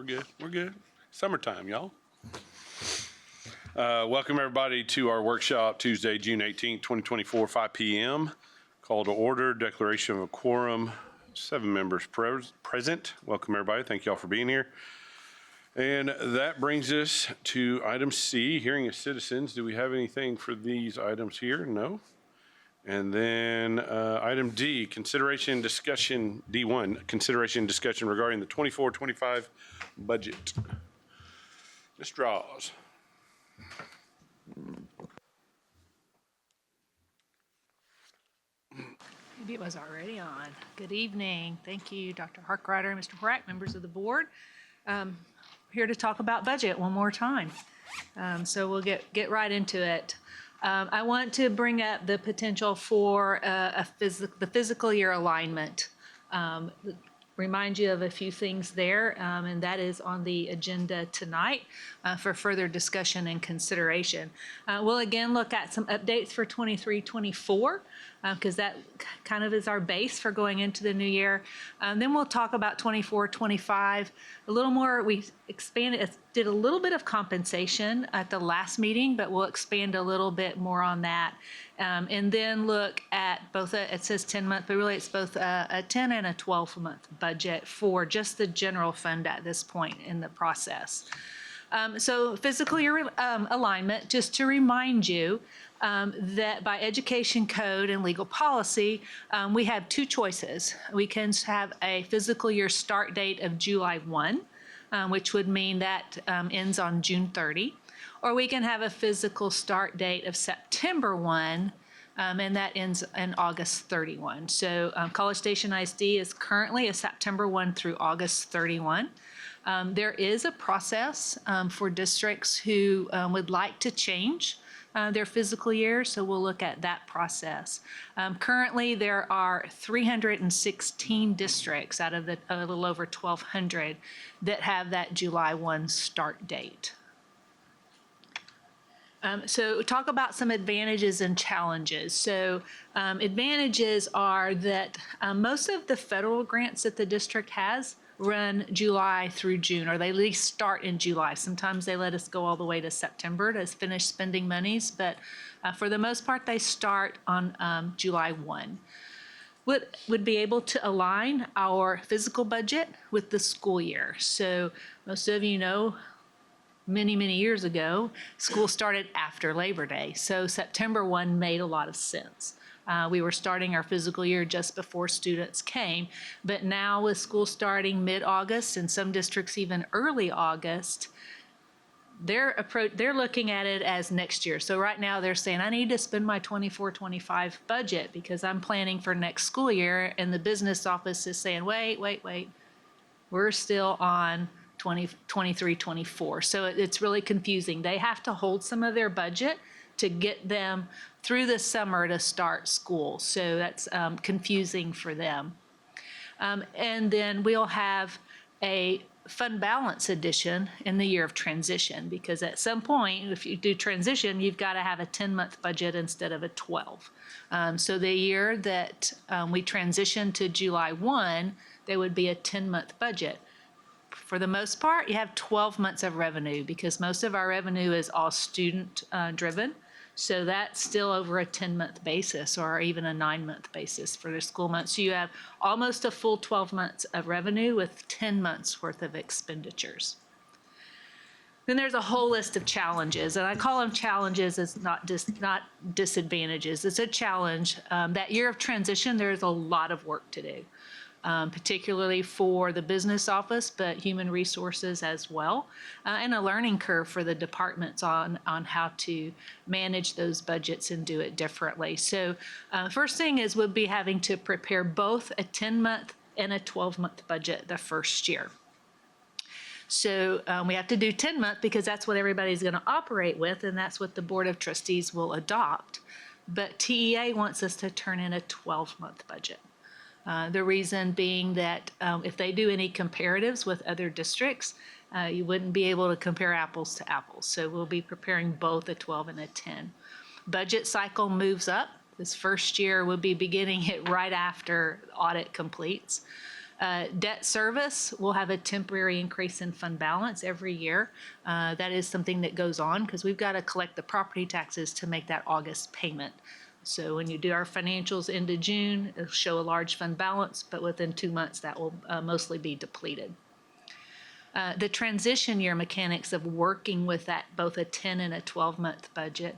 We're good. We're good. Summertime, y'all. Welcome, everybody, to our workshop Tuesday, June 18th, 2024, 5 p.m. Call to order, declaration of a quorum, 7 members present. Welcome, everybody. Thank you all for being here. And that brings us to item C, hearing of citizens. Do we have anything for these items here? No. And then item D, consideration discussion, D1, consideration discussion regarding the 24-25 budget. Ms. Draws. Maybe it was already on. Good evening. Thank you, Dr. Harkrider, Mr. Horak, members of the board. Here to talk about budget one more time. So we'll get right into it. I want to bring up the potential for the fiscal year alignment. Remind you of a few things there, and that is on the agenda tonight for further discussion and consideration. We'll again look at some updates for 23-24 because that kind of is our base for going into the new year. Then we'll talk about 24-25 a little more. We expanded, did a little bit of compensation at the last meeting, but we'll expand a little bit more on that. And then look at both, it says 10-month, but really it's both a 10 and a 12-month budget for just the general fund at this point in the process. So fiscal year alignment, just to remind you that by education code and legal policy, we have two choices. We can have a fiscal year start date of July 1, which would mean that ends on June 30. Or we can have a physical start date of September 1, and that ends in August 31. So College Station ISD is currently a September 1 through August 31. There is a process for districts who would like to change their fiscal year, so we'll look at that process. Currently, there are 316 districts out of a little over 1,200 that have that July 1 start date. So talk about some advantages and challenges. So advantages are that most of the federal grants that the district has run July through June, or they at least start in July. Sometimes they let us go all the way to September to finish spending monies, but for the most part, they start on July 1. Would be able to align our physical budget with the school year. So most of you know, many years ago, school started after Labor Day. So September 1 made a lot of sense. We were starting our fiscal year just before students came, but now with school starting mid-August and some districts even early August, they're looking at it as next year. So right now they're saying, I need to spend my 24-25 budget because I'm planning for next school year, and the business office is saying, wait, we're still on 23-24. So it's really confusing. They have to hold some of their budget to get them through the summer to start school. So that's confusing for them. And then we'll have a fund balance addition in the year of transition, because at some point, if you do transition, you've got to have a 10-month budget instead of a 12. So the year that we transition to July 1, there would be a 10-month budget. For the most part, you have 12 months of revenue because most of our revenue is all student driven. So that's still over a 10-month basis or even a 9-month basis for the school month. So you have almost a full 12 months of revenue with 10 months worth of expenditures. Then there's a whole list of challenges, and I call them challenges as not disadvantages. It's a challenge. That year of transition, there's a lot of work to do. Particularly for the business office, but human resources as well, and a learning curve for the departments on how to manage those budgets and do it differently. So first thing is we'll be having to prepare both a 10-month and a 12-month budget the first year. So we have to do 10-month because that's what everybody's going to operate with, and that's what the Board of Trustees will adopt. But TEA wants us to turn in a 12-month budget. The reason being that if they do any comparatives with other districts, you wouldn't be able to compare apples to apples. So we'll be preparing both a 12 and a 10. Budget cycle moves up. This first year we'll be beginning it right after audit completes. Debt service will have a temporary increase in fund balance every year. That is something that goes on because we've got to collect the property taxes to make that August payment. So when you do our financials into June, it'll show a large fund balance, but within 2 months, that will mostly be depleted. The transition year mechanics of working with that, both a 10 and a 12-month budget,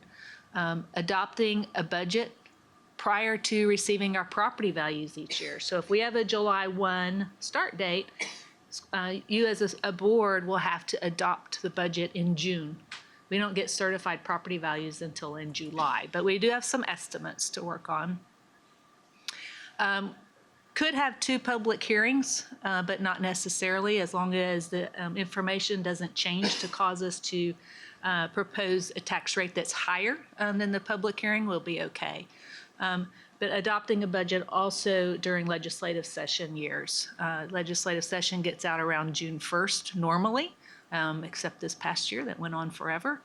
adopting a budget prior to receiving our property values each year. So if we have a July 1 start date, you as a board will have to adopt the budget in June. We don't get certified property values until in July, but we do have some estimates to work on. Could have 2 public hearings, but not necessarily, as long as the information doesn't change to cause us to propose a tax rate that's higher than the public hearing, will be okay. But adopting a budget also during legislative session years. Legislative session gets out around June 1st normally, except this past year that went on forever.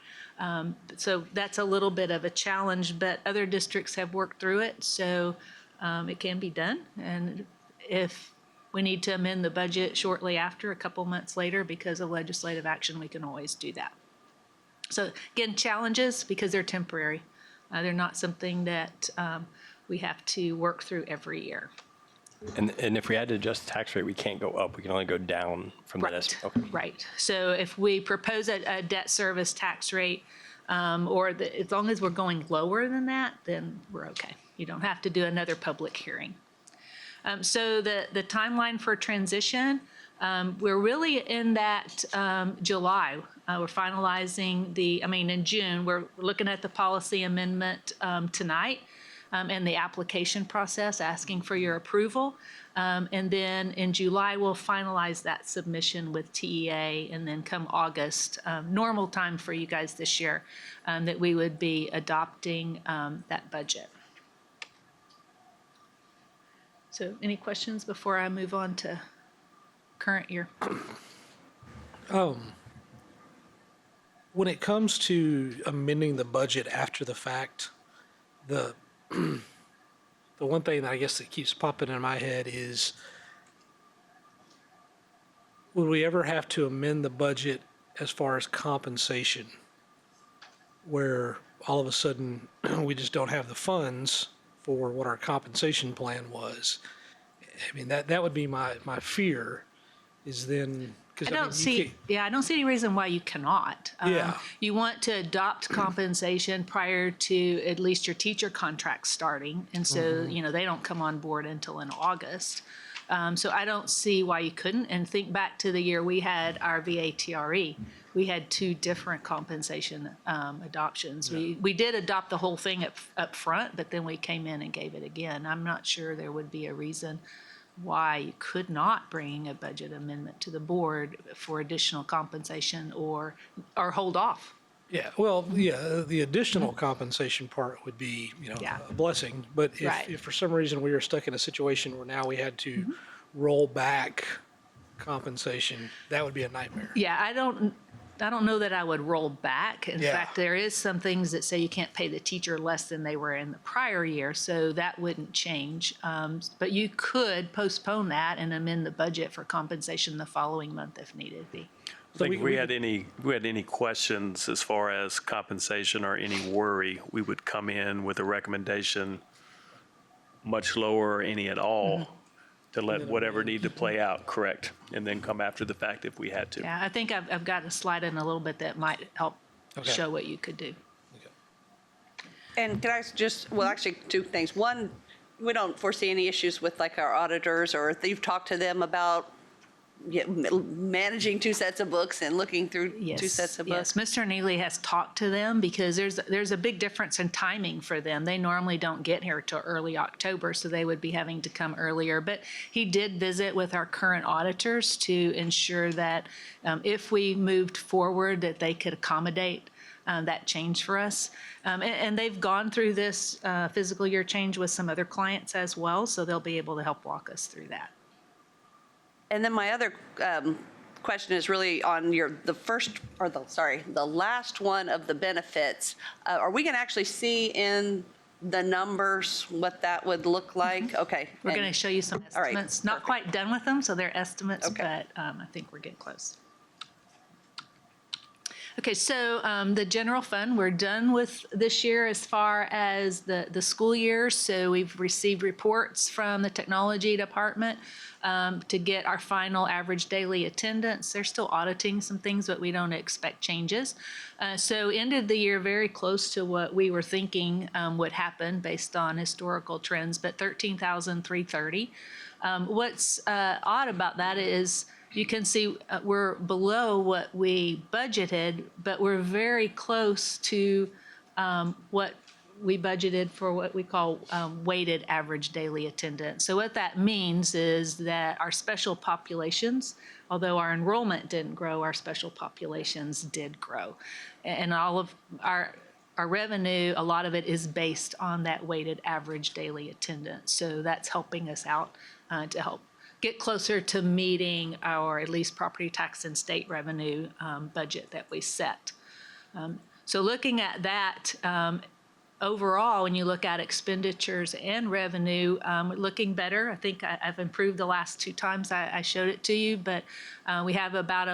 So that's a little bit of a challenge, but other districts have worked through it, so it can be done. And if we need to amend the budget shortly after, a couple months later, because of legislative action, we can always do that. So again, challenges because they're temporary. They're not something that we have to work through every year. And if we had to adjust the tax rate, we can't go up. We can only go down from that estimate. Okay. Right. So if we propose a debt service tax rate, as long as we're going lower than that, then we're okay. You don't have to do another public hearing. So the timeline for transition, we're really in that July. We're finalizing in June, we're looking at the policy amendment tonight and the application process, asking for your approval. And then in July, we'll finalize that submission with TEA, and then come August, normal time for you guys this year, that we would be adopting that budget. So any questions before I move on to current year? When it comes to amending the budget after the fact, the one thing that I guess that keeps popping in my head is, would we ever have to amend the budget as far as compensation, where all of a sudden we just don't have the funds for what our compensation plan was? I mean, that would be my fear, is then, because I don't see any reason why you cannot. Yeah. You want to adopt compensation prior to at least your teacher contract starting, and so they don't come on board until in August. So I don't see why you couldn't. And think back to the year we had our VATRE. We had 2 different compensation adoptions. Yeah. We did adopt the whole thing up front, but then we came in and gave it again. I'm not sure there would be a reason why you could not bring a budget amendment to the board for additional compensation or hold off. Yeah, well, yeah, the additional compensation part would be, Yeah. a blessing. But Right. if for some reason we were stuck in a situation where now we had to roll back compensation, that would be a nightmare. Yeah, I don't know that I would roll back. In Yeah. fact, there is some things that say you can't pay the teacher less than they were in the prior year, so that wouldn't change. But you could postpone that and amend the budget for compensation the following month if needed be. I think if we had any questions as far as compensation or any worry, we would come in with a recommendation much lower or any at all to let whatever need to play out correct, and then come after the fact if we had to. Yeah, I think I've got a slide in a little bit that might help Okay. show what you could do. And can I just, well, actually, 2 things. One, we don't foresee any issues with like our auditors, or if you've talked to them about managing 2 sets of books and looking through 2 sets of books. Yes, Mr. Neely has talked to them because there's a big difference in timing for them. They normally don't get here till early October, so they would be having to come earlier. But he did visit with our current auditors to ensure that if we moved forward, that they could accommodate that change for us. And they've gone through this fiscal year change with some other clients as well, so they'll be able to help walk us through that. And then my other question is really on the last one of the benefits. Are we going to actually see in the numbers, what that would look like? Okay. We're and- going to show you some All right, estimates. Not quite done with them, so they're estimates, Okay. but I think we're getting close. Okay, so the general fund, we're done with this year as far as the school year. So we've received reports from the technology department to get our final average daily attendance. They're still auditing some things, but we don't expect changes. So ended the year very close to what we were thinking would happen based on historical trends, but 13,330. What's odd about that is you can see we're below what we budgeted, but we're very close to what we budgeted for what we call weighted average daily attendance. So what that means is that our special populations, although our enrollment didn't grow, our special populations did grow. And all of our revenue, a lot of it is based on that weighted average daily attendance. So that's helping us out to help get closer to meeting our at least property tax and state revenue budget that we set. So looking at that, overall, when you look at expenditures and revenue, looking better. I think I've improved the last two times I showed it to you, but we have about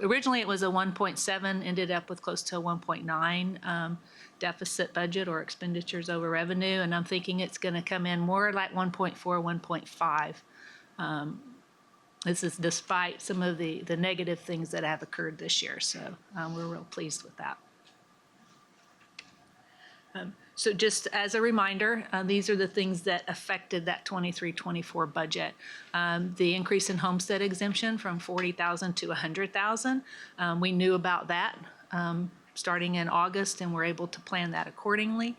originally it was a 1.7, ended up with close to a 1.9 deficit budget or expenditures over revenue, and I'm thinking it's going to come in more like 1.4, 1.5. This is despite some of the negative things that have occurred this year, so we're real pleased with that. So just as a reminder, these are the things that affected that 23-24 budget. The increase in homestead exemption from 40,000 to 100,000. We knew about that starting in August, and we're able to plan that accordingly.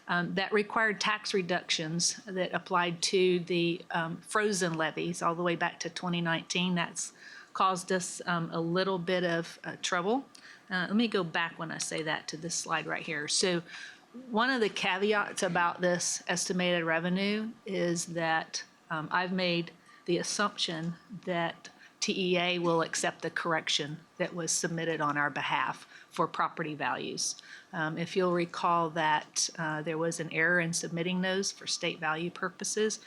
That required tax reductions that applied to the frozen levies all the way back to 2019. That's caused us a little bit of trouble. Let me go back when I say that to this slide right here. So one of the caveats about this estimated revenue is that I've made the assumption that TEA will accept the correction that was submitted on our behalf for property values. If you'll recall that there was an error in submitting those for state value purposes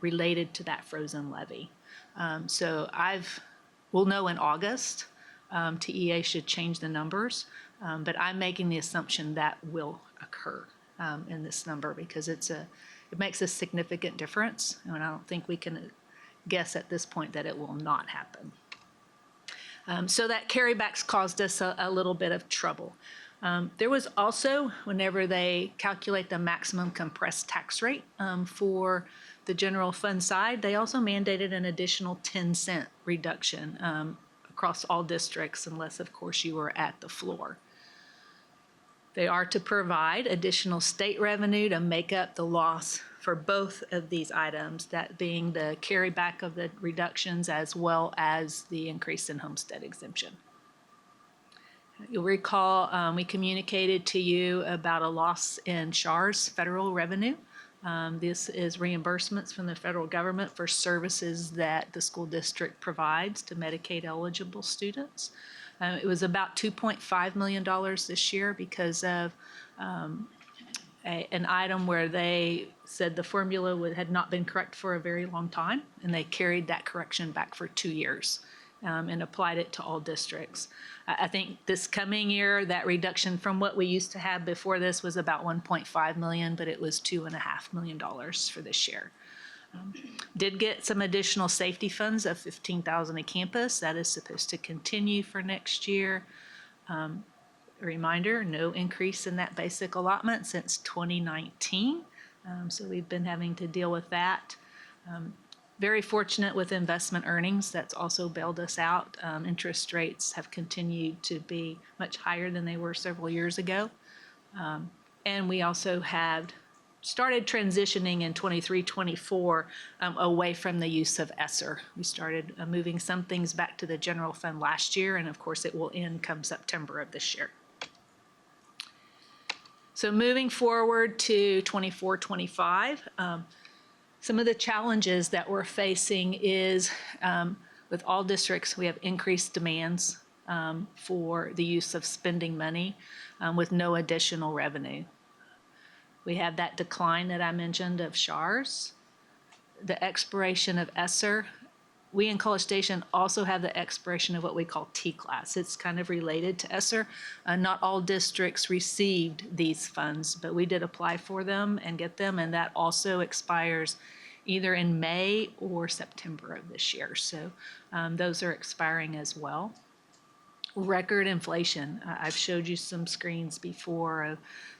related to that frozen levy. So we'll know in August. TEA should change the numbers, but I'm making the assumption that will occur in this number because it makes a significant difference, and I don't think we can guess at this point that it will not happen. So that carrybacks caused us a little bit of trouble. There was also, whenever they calculate the maximum compressed tax rate for the general fund side, they also mandated an additional 10-cent reduction across all districts, unless, of course, you were at the floor. They are to provide additional state revenue to make up the loss for both of these items, that being the carryback of the reductions as well as the increase in homestead exemption. You'll recall we communicated to you about a loss in SHAR's federal revenue. This is reimbursements from the federal government for services that the school district provides to Medicaid eligible students. It was about $2.5 million this year because of an item where they said the formula had not been correct for a very long time, and they carried that correction back for 2 years and applied it to all districts. I think this coming year, that reduction from what we used to have before this was about $1.5 million, but it was $2.5 million for this year. Did get some additional safety funds of $15,000 a campus. That is supposed to continue for next year. A reminder, no increase in that basic allotment since 2019. So we've been having to deal with that. Very fortunate with investment earnings. That's also bailed us out. Interest rates have continued to be much higher than they were several years ago. And we also have started transitioning in 23-24 away from the use of ESSER. We started moving some things back to the general fund last year, and of course it will end come September of this year. So moving forward to 24-25, some of the challenges that we're facing is with all districts, we have increased demands for the use of spending money with no additional revenue. We have that decline that I mentioned of SHARs, the expiration of ESSER. We in College Station also have the expiration of what we call T-class. It's kind of related to ESSER. Not all districts received these funds, but we did apply for them and get them, and that also expires either in May or September of this year. So those are expiring as well. Record inflation. I've showed you some screens before of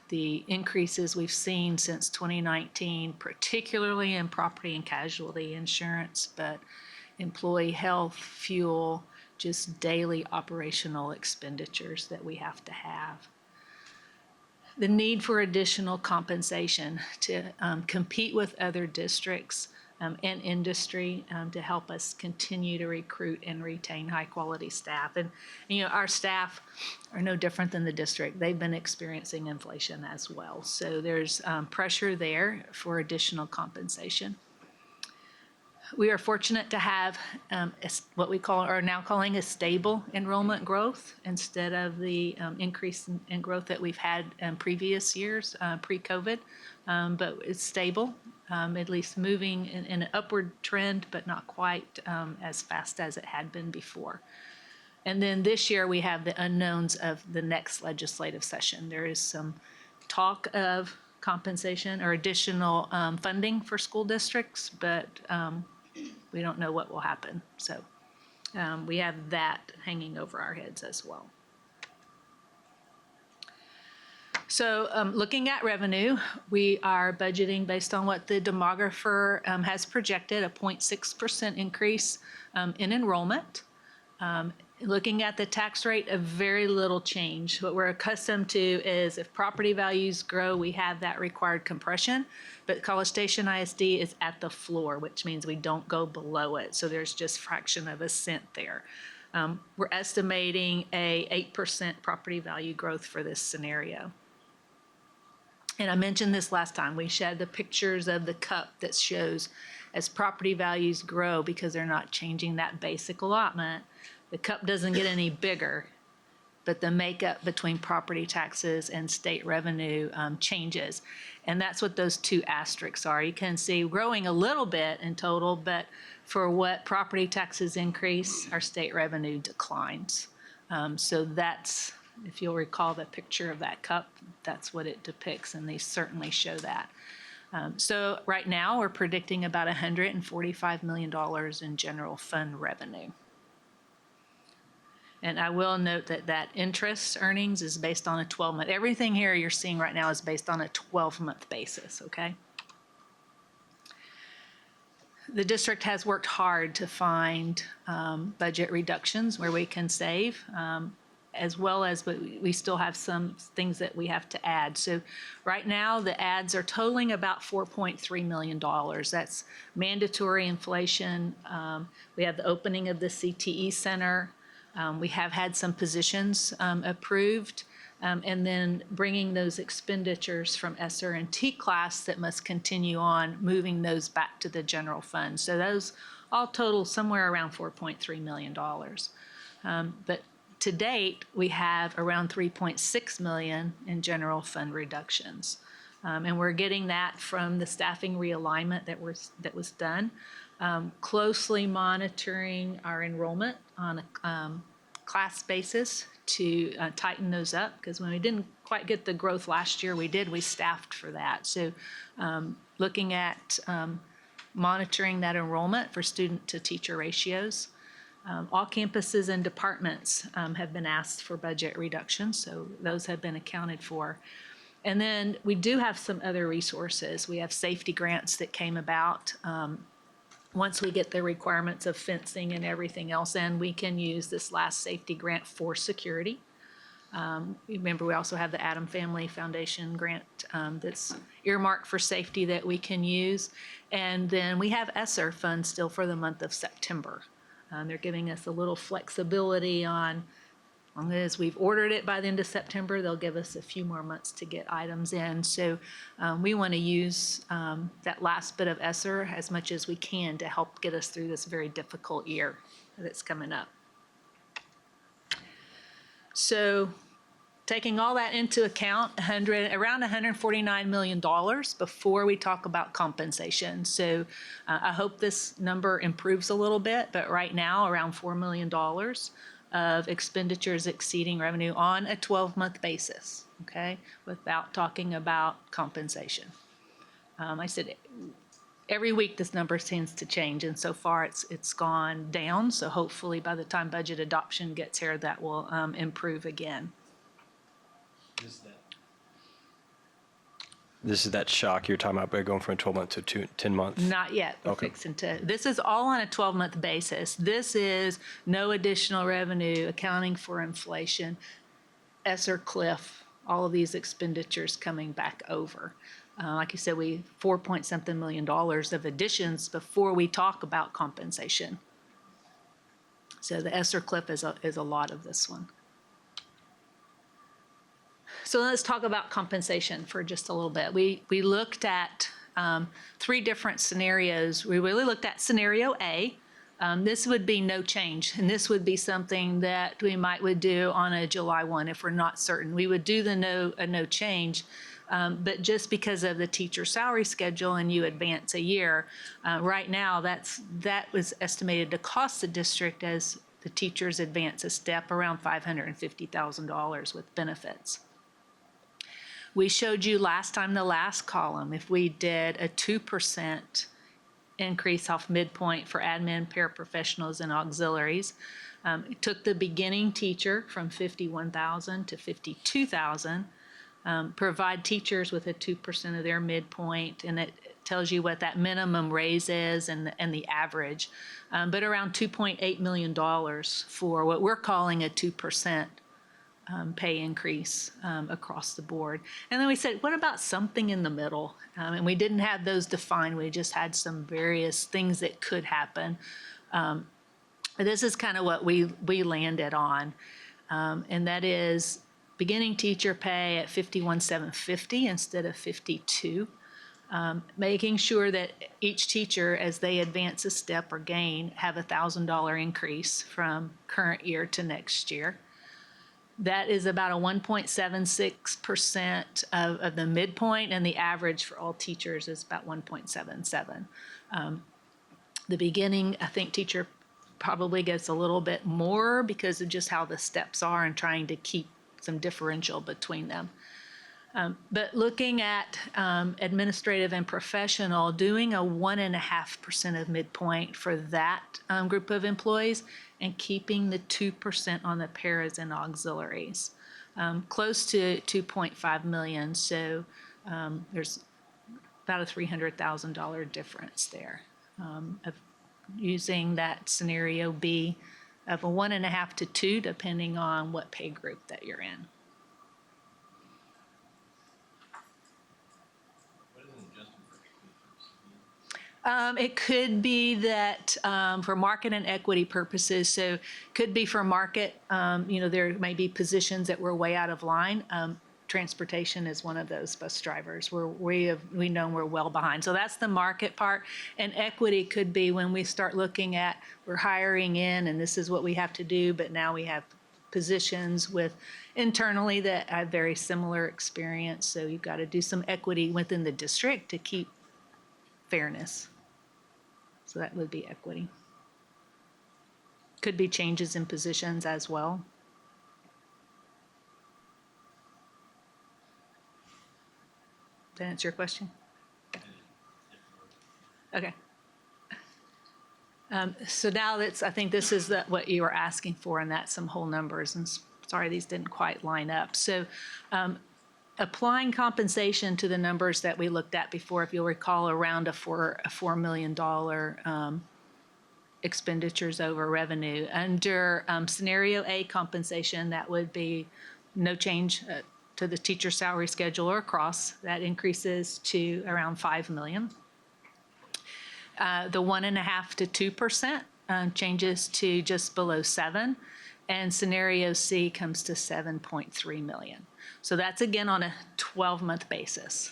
the increases we've seen since 2019, particularly in property and casualty insurance, but employee health, fuel, just daily operational expenditures that we have to have. The need for additional compensation to compete with other districts and industry to help us continue to recruit and retain high-quality staff. And, you know, our staff are no different than the district. They've been experiencing inflation as well. So there's pressure there for additional compensation. We are fortunate to have what we are now calling a stable enrollment growth instead of the increase in growth that we've had in previous years, pre-COVID. But it's stable, at least moving in an upward trend, but not quite as fast as it had been before. And then this year we have the unknowns of the next legislative session. There is some talk of compensation or additional funding for school districts, but we don't know what will happen. So we have that hanging over our heads as well. So looking at revenue, we are budgeting based on what the demographer has projected, a 0.6% increase in enrollment. Looking at the tax rate, a very little change. What we're accustomed to is if property values grow, we have that required compression, but College Station ISD is at the floor, which means we don't go below it. So there's just fraction of a cent there. We're estimating a 8% property value growth for this scenario. And I mentioned this last time, we showed the pictures of the cup that shows as property values grow, because they're not changing that basic allotment, the cup doesn't get any bigger, but the makeup between property taxes and state revenue changes. And that's what those two asterisks are. You can see growing a little bit in total, but for what property taxes increase, our state revenue declines. So that's, if you'll recall the picture of that cup, that's what it depicts, and they certainly show that. So right now, we're predicting about $145 million in general fund revenue. And I will note that that interest earnings is based on a 12-month. Everything here you're seeing right now is based on a 12-month basis, okay? The district has worked hard to find budget reductions where we can save, as well as, but we still have some things that we have to add. So right now, the adds are totaling about $4.3 million. That's mandatory inflation. We have the opening of the CTE Center. We have had some positions approved, and then bringing those expenditures from ESSER and T-class that must continue on, moving those back to the general fund. So those all total somewhere around $4.3 million. But to date, we have around $3.6 million in general fund reductions. And we're getting that from the staffing realignment that was done. Closely monitoring our enrollment on a class basis to tighten those up, because when we didn't quite get the growth last year, we staffed for that. So looking at monitoring that enrollment for student to teacher ratios. All campuses and departments have been asked for budget reductions, so those have been accounted for. And then we do have some other resources. We have safety grants that came about. Once we get the requirements of fencing and everything else in, we can use this last safety grant for security. Remember, we also have the Adam Family Foundation grant that's earmarked for safety that we can use. And then we have ESSER funds still for the month of September. They're giving us a little flexibility on, as long as we've ordered it by the end of September, they'll give us a few more months to get items in. So we want to use that last bit of ESSER as much as we can to help get us through this very difficult year that's coming up. So taking all that into account, around $149 million before we talk about compensation. So I hope this number improves a little bit, but right now around $4 million of expenditures exceeding revenue on a 12-month basis, okay, without talking about compensation. I said every week this number tends to change, and so far it's gone down. So hopefully by the time budget adoption gets here, that will improve again. This is that shock you're talking about by going from a 12-month to 10 months? Not yet. We're Okay. fixing to. This is all on a 12-month basis. This is no additional revenue, accounting for inflation, ESSER cliff, all of these expenditures coming back over. Like you said, 4-point-something million of additions before we talk about compensation. So the ESSER cliff is a lot of this one. So let's talk about compensation for just a little bit. We looked at 3 different scenarios. We really looked at scenario A. This would be no change, and this would be something that we would do on a July 1 if we're not certain. We would do the no change, but just because of the teacher salary schedule and you advance a year, right now that was estimated to cost the district as the teachers advance a step around $550,000 with benefits. We showed you last time, the last column, if we did a 2% increase off midpoint for admin, paraprofessionals, and auxiliaries. It took the beginning teacher from 51,000 to 52,000, provide teachers with a 2% of their midpoint, and it tells you what that minimum raise is and the average, but around $2.8 million for what we're calling a 2% pay increase across the board. And then we said, what about something in the middle? And we didn't have those defined. We just had some various things that could happen. This is kind of what we landed on. And that is beginning teacher pay at $51,750 instead of $52. Making sure that each teacher, as they advance a step or gain, have a $1,000 increase from current year to next year. That is about a 1.76% of the midpoint, and the average for all teachers is about 1.77. The beginning, I think teacher probably gets a little bit more because of just how the steps are and trying to keep some differential between them. But looking at administrative and professional, doing a 1.5% of midpoint for that group of employees and keeping the 2% on the paras and auxiliaries, close to 2.5 million. So there's about a $300,000 difference there of using that scenario B of a 1.5 to 2, depending on what pay group that you're in. It could be that for market and equity purposes, so could be for market, there may be positions that were way out of line. Transportation is one of those, bus drivers, where we know we're well behind. So that's the market part. And equity could be when we start looking at, we're hiring in and this is what we have to do, but now we have positions with internally that have very similar experience. So you've got to do some equity within the district to keep fairness. So that would be equity. Could be changes in positions as well. Did that answer your question? Okay. So now I think this is what you were asking for, and that's some whole numbers. And sorry, these didn't quite line up. So applying compensation to the numbers that we looked at before, if you'll recall, around a $4 million expenditures over revenue. Under scenario A compensation, that would be no change to the teacher salary schedule or across. That increases to around $5 million. The 1.5 to 2% changes to just below 7, and scenario C comes to 7.3 million. So that's again on a 12-month basis.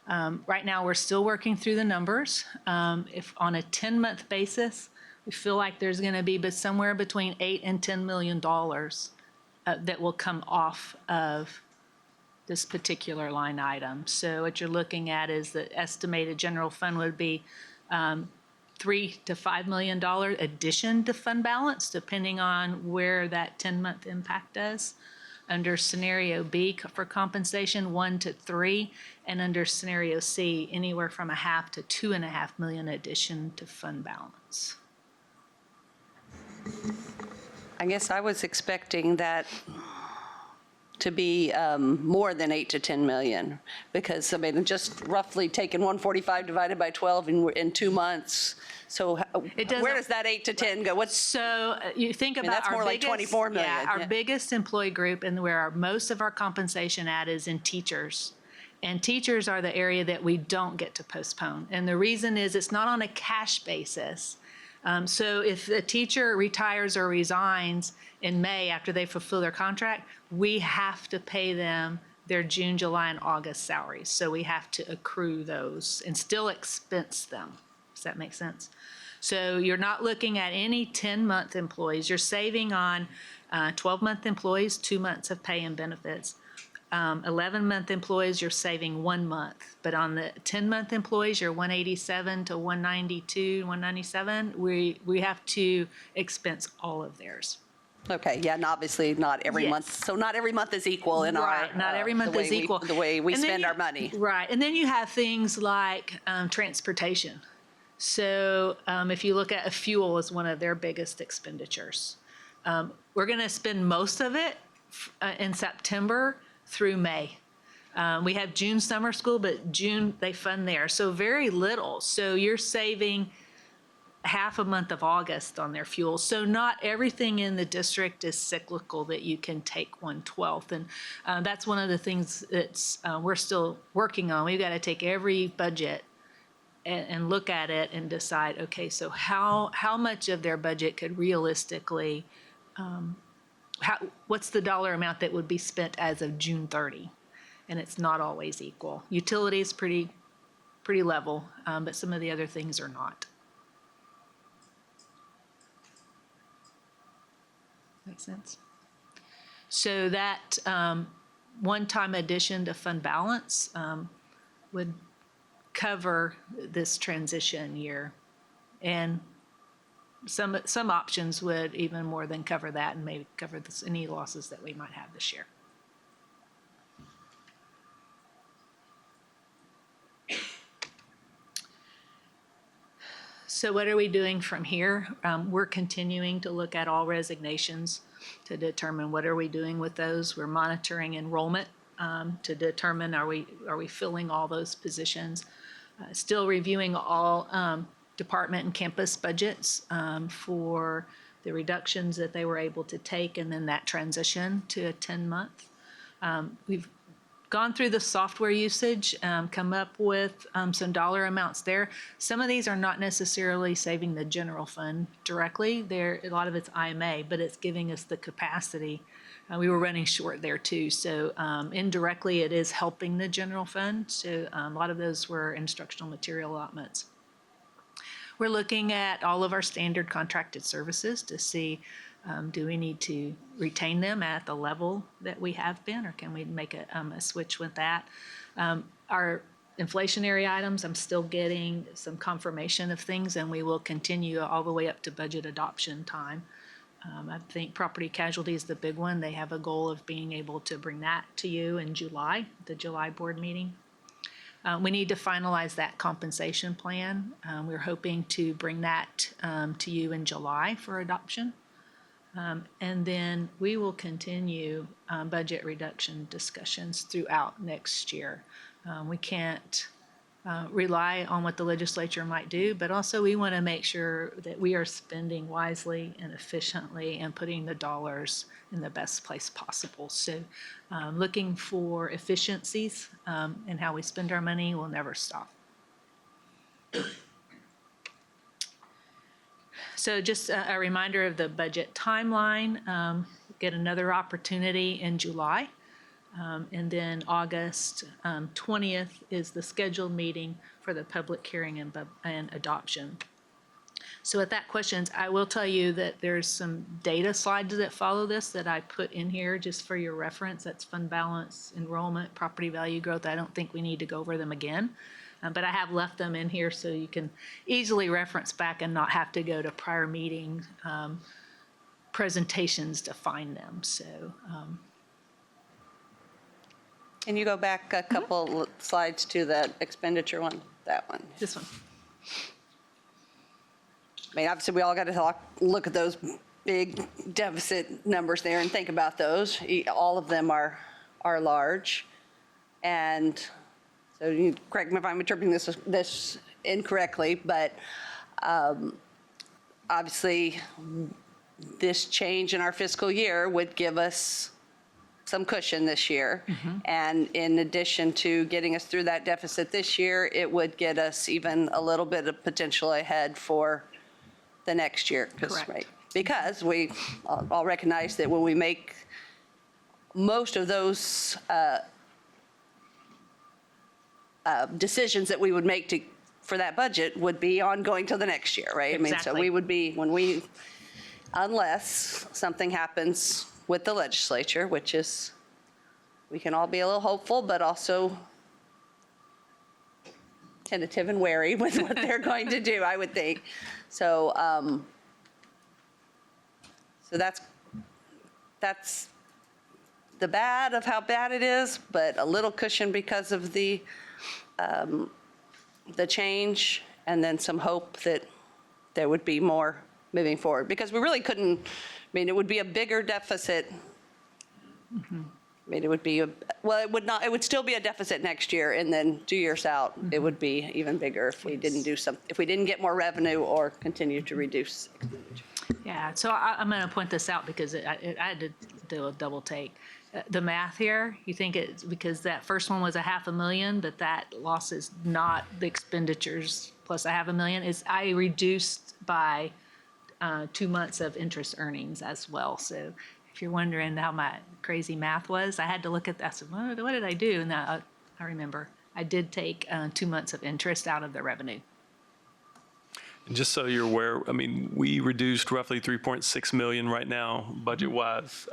Right now, we're still working through the numbers. If on a 10-month basis, we feel like there's going to be somewhere between $8 and $10 million that will come off of this particular line item. So what you're looking at is the estimated general fund would be $3 to $5 million addition to fund balance, depending on where that 10-month impact is. Under scenario B for compensation, 1 to 3, and under scenario C, anywhere from $0.5 to $2.5 million addition to fund balance. I guess I was expecting that to be more than 8 to 10 million, because, I mean, just roughly taking 145 divided by 12 in 2 months. So where does that 8 to 10 go? What's, So you think about that's our more like biggest, 24 million, yeah, our yeah. biggest employee group and where most of our compensation at is in teachers. And teachers are the area that we don't get to postpone. And the reason is it's not on a cash basis. So if a teacher retires or resigns in May after they fulfill their contract, we have to pay them their June, July, and August salaries. So we have to accrue those and still expense them. Does that make sense? So you're not looking at any 10-month employees. You're saving on 12-month employees, 2 months of pay and benefits. 11-month employees, you're saving 1 month. But on the 10-month employees, you're 187 to 192, 197. We have to expense all of theirs. okay, yeah, and obviously not every Yes. month. So not every month is equal in our. Right, not every month the way is equal. The way we And then spend our money. Right, and then you have things like transportation. So if you look at fuel as one of their biggest expenditures. We're going to spend most of it in September through May. We have June summer school, but June they fund there, so very little. So you're saving half a month of August on their fuel. So not everything in the district is cyclical that you can take 1/12. And that's one of the things that's we're still working on. We've got to take every budget and look at it and decide, okay, so how much of their budget could realistically, what's the dollar amount that would be spent as of June 30? And it's not always equal. Utilities pretty level, but some of the other things are not. Make sense? So that one-time addition to fund balance would cover this transition year. And some options would even more than cover that and maybe cover any losses that we might have this year. So what are we doing from here? We're continuing to look at all resignations to determine what are we doing with those. We're monitoring enrollment to determine are we filling all those positions. Still reviewing all department and campus budgets for the reductions that they were able to take and then that transition to a 10-month. We've gone through the software usage, come up with some dollar amounts there. Some of these are not necessarily saving the general fund directly. A lot of it's IMA, but it's giving us the capacity. We were running short there too. So indirectly, it is helping the general fund. So a lot of those were instructional material allotments. We're looking at all of our standard contracted services to see do we need to retain them at the level that we have been, or can we make a switch with that? Our inflationary items, I'm still getting some confirmation of things, and we will continue all the way up to budget adoption time. I think property casualty is the big one. They have a goal of being able to bring that to you in July, the July board meeting. We need to finalize that compensation plan. We're hoping to bring that to you in July for adoption. And then we will continue budget reduction discussions throughout next year. We can't rely on what the legislature might do, but also we want to make sure that we are spending wisely and efficiently and putting the dollars in the best place possible. So looking for efficiencies in how we spend our money will never stop. So just a reminder of the budget timeline. Get another opportunity in July. And then August 20th is the scheduled meeting for the public hearing and adoption. So with that questions, I will tell you that there's some data slides that follow this that I put in here just for your reference. That's fund balance, enrollment, property value growth. I don't think we need to go over them again. But I have left them in here so you can easily reference back and not have to go to prior meeting presentations to find them. So Can you go back a couple slides to the expenditure one? That one. this one. I mean, obviously, we all got to look at those big deficit numbers there and think about those. All of them are large. And so you correct me if I'm interpreting this incorrectly, but obviously, this change in our fiscal year would give us some cushion this year. And in addition to getting us through that deficit this year, it would get us even a little bit of potential ahead for the next year. Correct. Because we all recognize that when we make most of those decisions that we would make for that budget would be ongoing till the next year, right? I mean, so Exactly. we would be, unless something happens with the legislature, which is, we can all be a little hopeful, but also tentative and wary with what they're going to do, I would think. So, so that's the bad of how bad it is, but a little cushion because of the change, and then some hope that there would be more moving forward. Because we really couldn't, I mean, it would be a bigger deficit. I mean, it would be, well, it would not, it would still be a deficit next year, and then 2 years out, it would be even bigger if we didn't do if we didn't get more revenue or continue to reduce expenditure. Yeah, so I'm going to point this out because I had to do a double take. The math here, you think it's because that first one was $500,000, but that loss is not the expenditures plus $500,000. Is I reduced by 2 months of interest earnings as well. So if you're wondering how my crazy math was, I had to look at that. I said, what did I do? And I remember I did take 2 months of interest out of the revenue. And just so you're aware, I mean, we reduced roughly 3.6 million right now, budget-wise.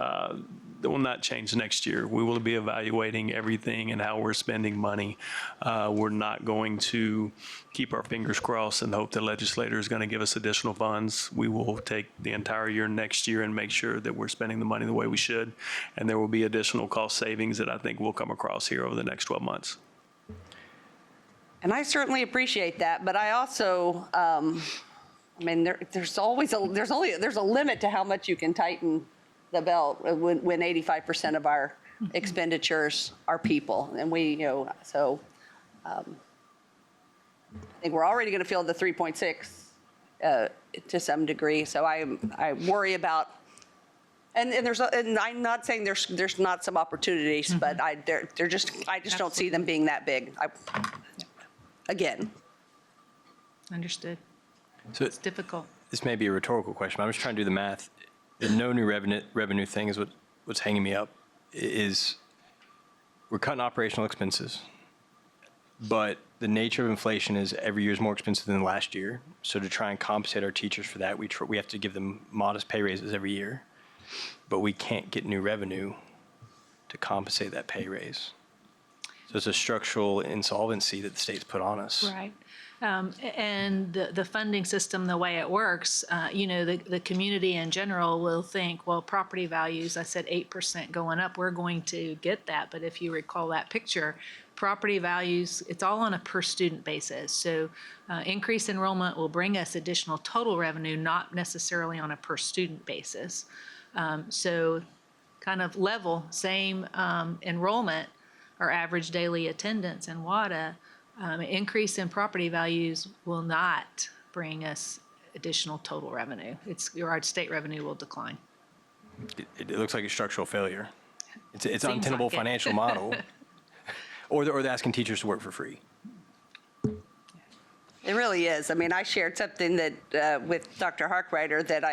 That will not change next year. We will be evaluating everything and how we're spending money. We're not going to keep our fingers crossed and hope the legislator is going to give us additional funds. We will take the entire year next year and make sure that we're spending the money the way we should. And there will be additional cost savings that I think will come across here over the next 12 months. And I certainly appreciate that, but I also, I mean, there's a limit to how much you can tighten the belt when 85% of our expenditures are people, and so I think we're already going to feel the 3.6 to some degree. So I worry about, and I'm not saying there's not some opportunities, but I just don't see them being that big. Again. Understood. So It's difficult. this may be a rhetorical question, but I'm just trying to do the math. The no new revenue thing is what's hanging me up. Is we're cutting operational expenses, but the nature of inflation is every year is more expensive than last year. So to try and compensate our teachers for that, we have to give them modest pay raises every year, but we can't get new revenue to compensate that pay raise. So it's a structural insolvency that the state's put on us. Right. And the funding system, the way it works, the community in general will think, well, property values, I said 8% going up, we're going to get that. But if you recall that picture, property values, it's all on a per student basis. So increased enrollment will bring us additional total revenue, not necessarily on a per student basis. So kind of level, same enrollment or average daily attendance in WADA, increase in property values will not bring us additional total revenue. Our state revenue will decline. It looks like a structural failure. It's an Seems untenable like it. financial model. Or they're asking teachers to work for free. It really is. I mean, I shared something that with Dr. Harkreiter that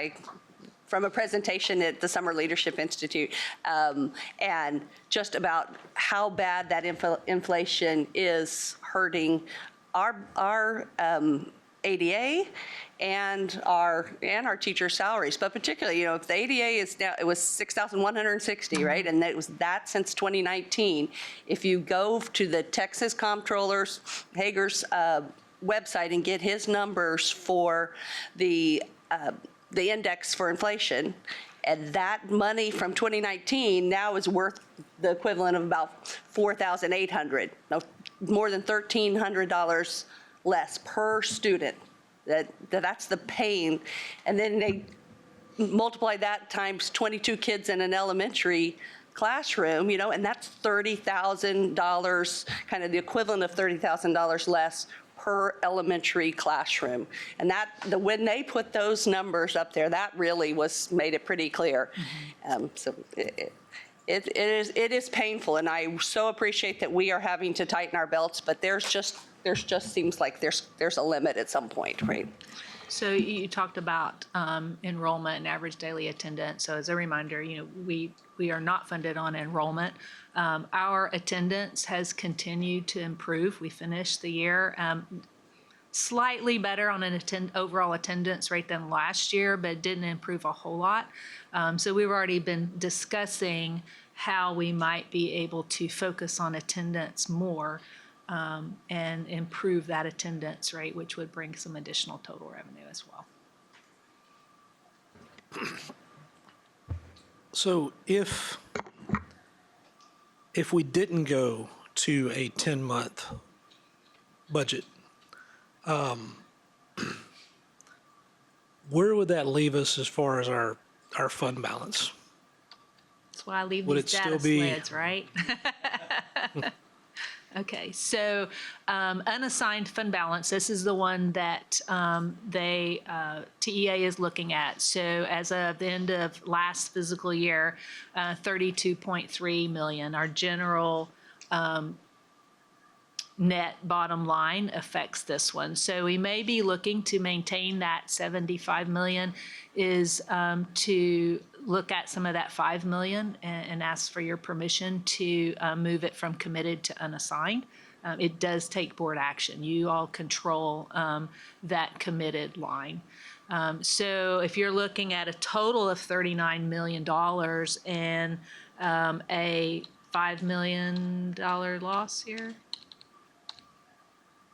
from a presentation at the Summer Leadership Institute, and just about how bad that inflation is hurting our ADA and our teacher salaries. But particularly, if the ADA is now, it was 6,160, right? And that was that since 2019. If you go to the Texas Comptroller's, Hager's website and get his numbers for the index for inflation, and that money from 2019 now is worth the equivalent of about $4,800, no, more than $1,300 less per student. That's the pain. And then they multiply that times 22 kids in an elementary classroom, and that's $30,000, kind of the equivalent of $30,000 less per elementary classroom. And when they put those numbers up there, that really made it pretty clear. So it is painful, and I so appreciate that we are having to tighten our belts, but there's just seems like there's a limit at some point, right? So you talked about enrollment and average daily attendance. So as a reminder, we are not funded on enrollment. Our attendance has continued to improve. We finished the year slightly better on an overall attendance rate than last year, but didn't improve a whole lot. So we've already been discussing how we might be able to focus on attendance more and improve that attendance rate, which would bring some additional total revenue as well. So if we didn't go to a 10-month budget, where would that leave us as far as our fund balance? That's why I leave Would these it still data be- sleds, right? Okay, so unassigned fund balance, this is the one that TEA is looking at. So as of the end of last fiscal year, 32.3 million. Our general net bottom line affects this one. So we may be looking to maintain that 75 million is to look at some of that 5 million and ask for your permission to move it from committed to unassigned. It does take board action. You all control that committed line. So if you're looking at a total of $39 million and a $5 million loss here.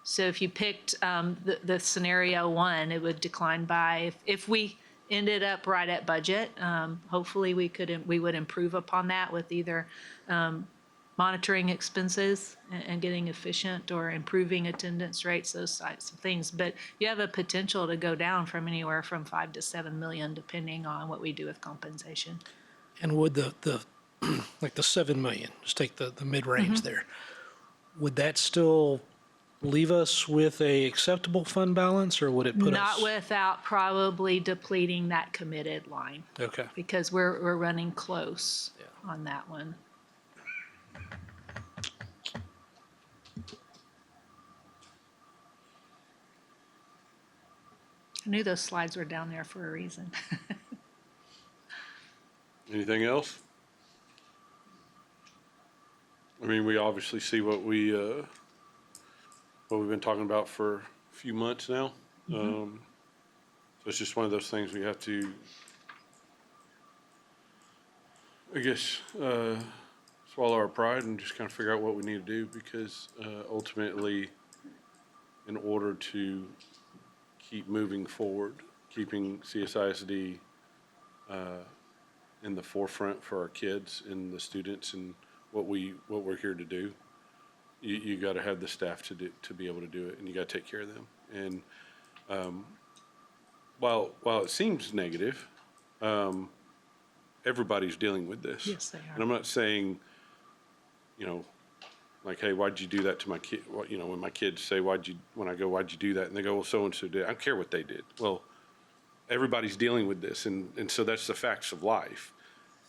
So if you picked the scenario one, it would decline by, if we ended up right at budget, hopefully we would improve upon that with either monitoring expenses and getting efficient or improving attendance rates, those types of things. But you have a potential to go down from anywhere from 5 to 7 million, depending on what we do with compensation. And would the like the 7 million, just take the mid-range there, would that still leave us with a acceptable fund balance, or would it put us? Not without probably depleting that committed line, Okay. because we're running close on that one. I knew those slides were down there for a reason. Anything else? I mean, we obviously see what we've been talking about for a few months now. So it's just one of those things we have to, I guess, swallow our pride and just kind of figure out what we need to do, because ultimately, in order to keep moving forward, keeping CSISD in the forefront for our kids and the students and what we're here to do, you got to have the staff to be able to do it, and you got to take care of them. And while it seems negative, everybody's dealing with this. Yes, they are. And I'm not saying, like, hey, why'd you do that to my kid? When my kids say, why'd you do that? And they go, well, so-and-so did. I don't care what they did. Well, everybody's dealing with this. And so that's the facts of life.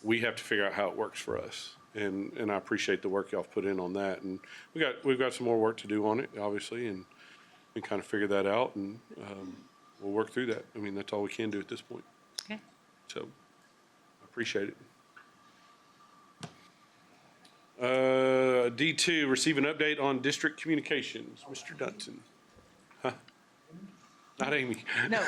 We have to figure out how it works for us. And I appreciate the work y'all have put in on that. And we've got some more work to do on it, obviously, and kind of figure that out. And we'll work through that. I mean, that's all we can do at this point. Okay. So I appreciate it. D2, receive an update on district communications. Mr. Dutton. not Amy. No.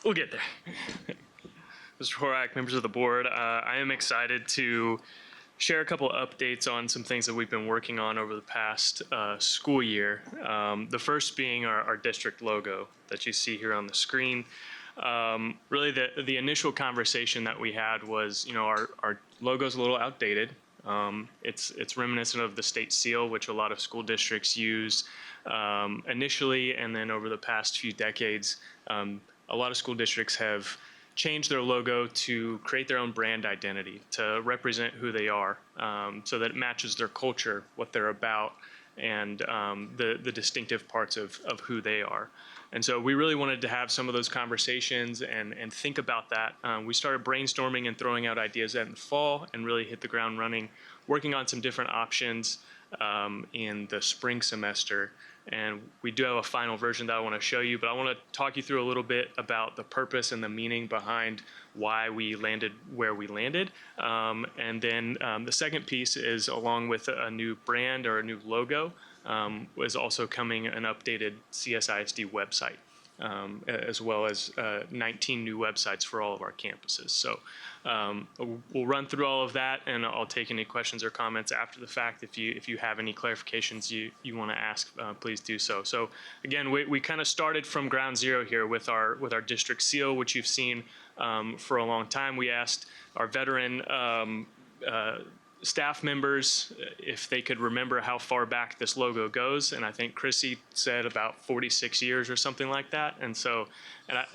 We'll get there. Mr. Horak, members of the board, I am excited to share a couple updates on some things that we've been working on over the past school year. The first being our district logo that you see here on the screen. Really, the initial conversation that we had was, our logo's a little outdated. It's reminiscent of the state seal, which a lot of school districts use initially, and then over the past few decades, a lot of school districts have changed their logo to create their own brand identity, to represent who they are, so that it matches their culture, what they're about, and the distinctive parts of who they are. And so we really wanted to have some of those conversations and think about that. We started brainstorming and throwing out ideas in the fall and really hit the ground running, working on some different options in the spring semester. And we do have a final version that I want to show you, but I want to talk you through a little bit about the purpose and the meaning behind why we landed where we landed. And then the second piece is, along with a new brand or a new logo, is also coming an updated CSISD website, as well as 19 new websites for all of our campuses. So we'll run through all of that, and I'll take any questions or comments after the fact. If you have any clarifications you want to ask, please do so. So again, we kind of started from ground zero here with our district seal, which you've seen for a long time. We asked our veteran staff members if they could remember how far back this logo goes, and I think Chrissy said about 46 years or something like that. And so, I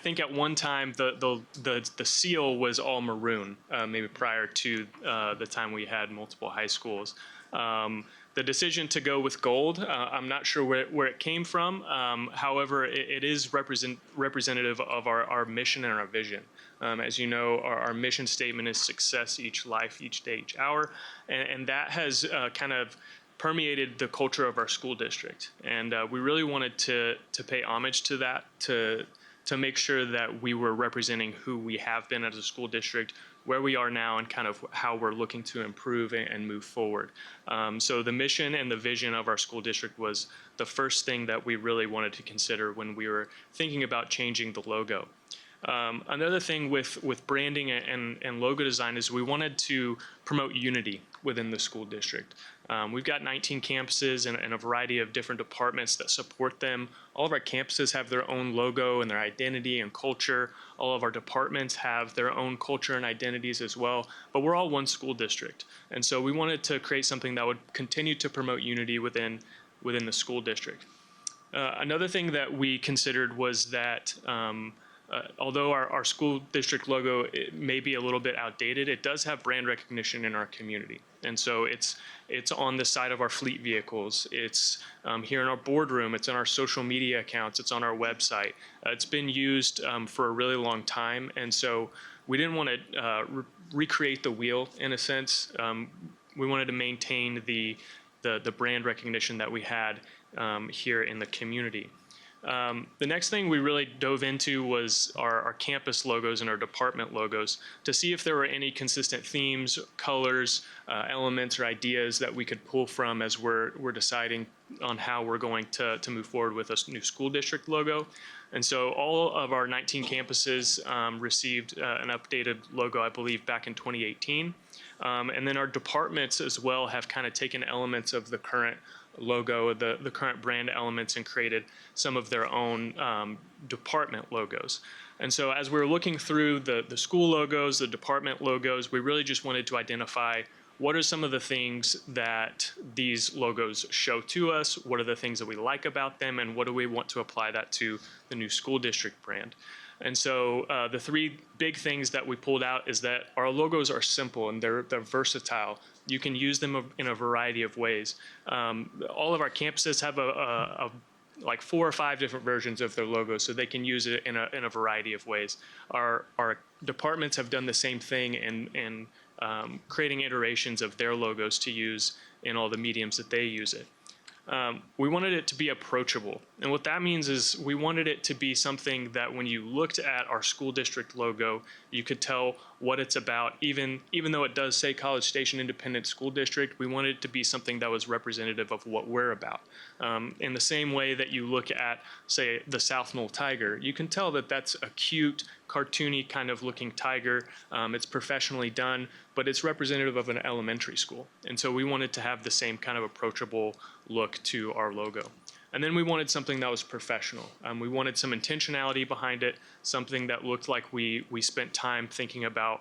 think at one time the seal was all maroon, maybe prior to the time we had multiple high schools. The decision to go with gold, I'm not sure where it came from. However, it is representative of our mission and our vision. As you know, our mission statement is success each life, each day, each hour. And that has kind of permeated the culture of our school district. And we really wanted to pay homage to that, to make sure that we were representing who we have been as a school district, where we are now, and kind of how we're looking to improve and move forward. So the mission and the vision of our school district was the first thing that we really wanted to consider when we were thinking about changing the logo. Another thing with branding and logo design is we wanted to promote unity within the school district. We've got 19 campuses and a variety of different departments that support them. All of our campuses have their own logo and their identity and culture. All of our departments have their own culture and identities as well, but we're all one school district. And so we wanted to create something that would continue to promote unity within the school district. Another thing that we considered was that although our school district logo may be a little bit outdated, it does have brand recognition in our community. And so it's on the side of our fleet vehicles. It's here in our boardroom. It's in our social media accounts. It's on our website. It's been used for a really long time. And so we didn't want to recreate the wheel in a sense. We wanted to maintain the brand recognition that we had here in the community. The next thing we really dove into was our campus logos and our department logos to see if there were any consistent themes, colors, elements, or ideas that we could pull from as we're deciding on how we're going to move forward with a new school district logo. And so all of our 19 campuses received an updated logo, I believe, back in 2018. And then our departments as well have kind of taken elements of the current logo, the current brand elements, and created some of their own department logos. And so as we were looking through the school logos, the department logos, we really just wanted to identify what are some of the things that these logos show to us, what are the things that we like about them, and what do we want to apply that to the new school district brand. And so the three big things that we pulled out is that our logos are simple and they're versatile. You can use them in a variety of ways. All of our campuses have like 4 or 5 different versions of their logo, so they can use it in a variety of ways. Our departments have done the same thing in creating iterations of their logos to use in all the mediums that they use it. We wanted it to be approachable. And what that means is we wanted it to be something that when you looked at our school district logo, you could tell what it's about. Even though it does say College Station Independent School District, we wanted it to be something that was representative of what we're about. In the same way that you look at, say, the South Knoll Tiger, you can tell that that's a cute, cartoony kind of looking tiger. It's professionally done, but it's representative of an elementary school. And so we wanted to have the same kind of approachable look to our logo. And then we wanted something that was professional. We wanted some intentionality behind it, something that looked like we spent time thinking about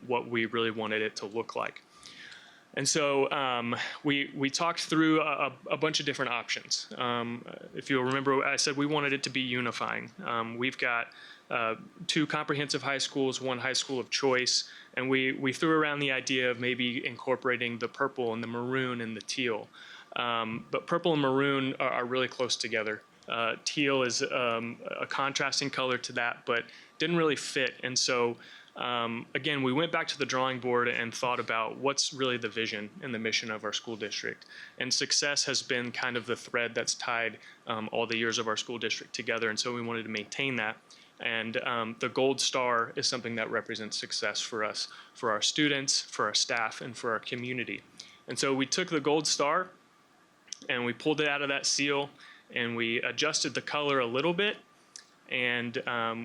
what we really wanted it to look like. And so we talked through a bunch of different options. If you'll remember, I said we wanted it to be unifying. We've got 2 comprehensive high schools, 1 high school of choice, and we threw around the idea of maybe incorporating the purple and the maroon and the teal. But purple and maroon are really close together. Teal is a contrasting color to that, but didn't really fit. And so, again, we went back to the drawing board and thought about what's really the vision and the mission of our school district. And success has been kind of the thread that's tied all the years of our school district together. And so we wanted to maintain that. And the gold star is something that represents success for us, for our students, for our staff, and for our community. And so we took the gold star and we pulled it out of that seal and we adjusted the color a little bit, and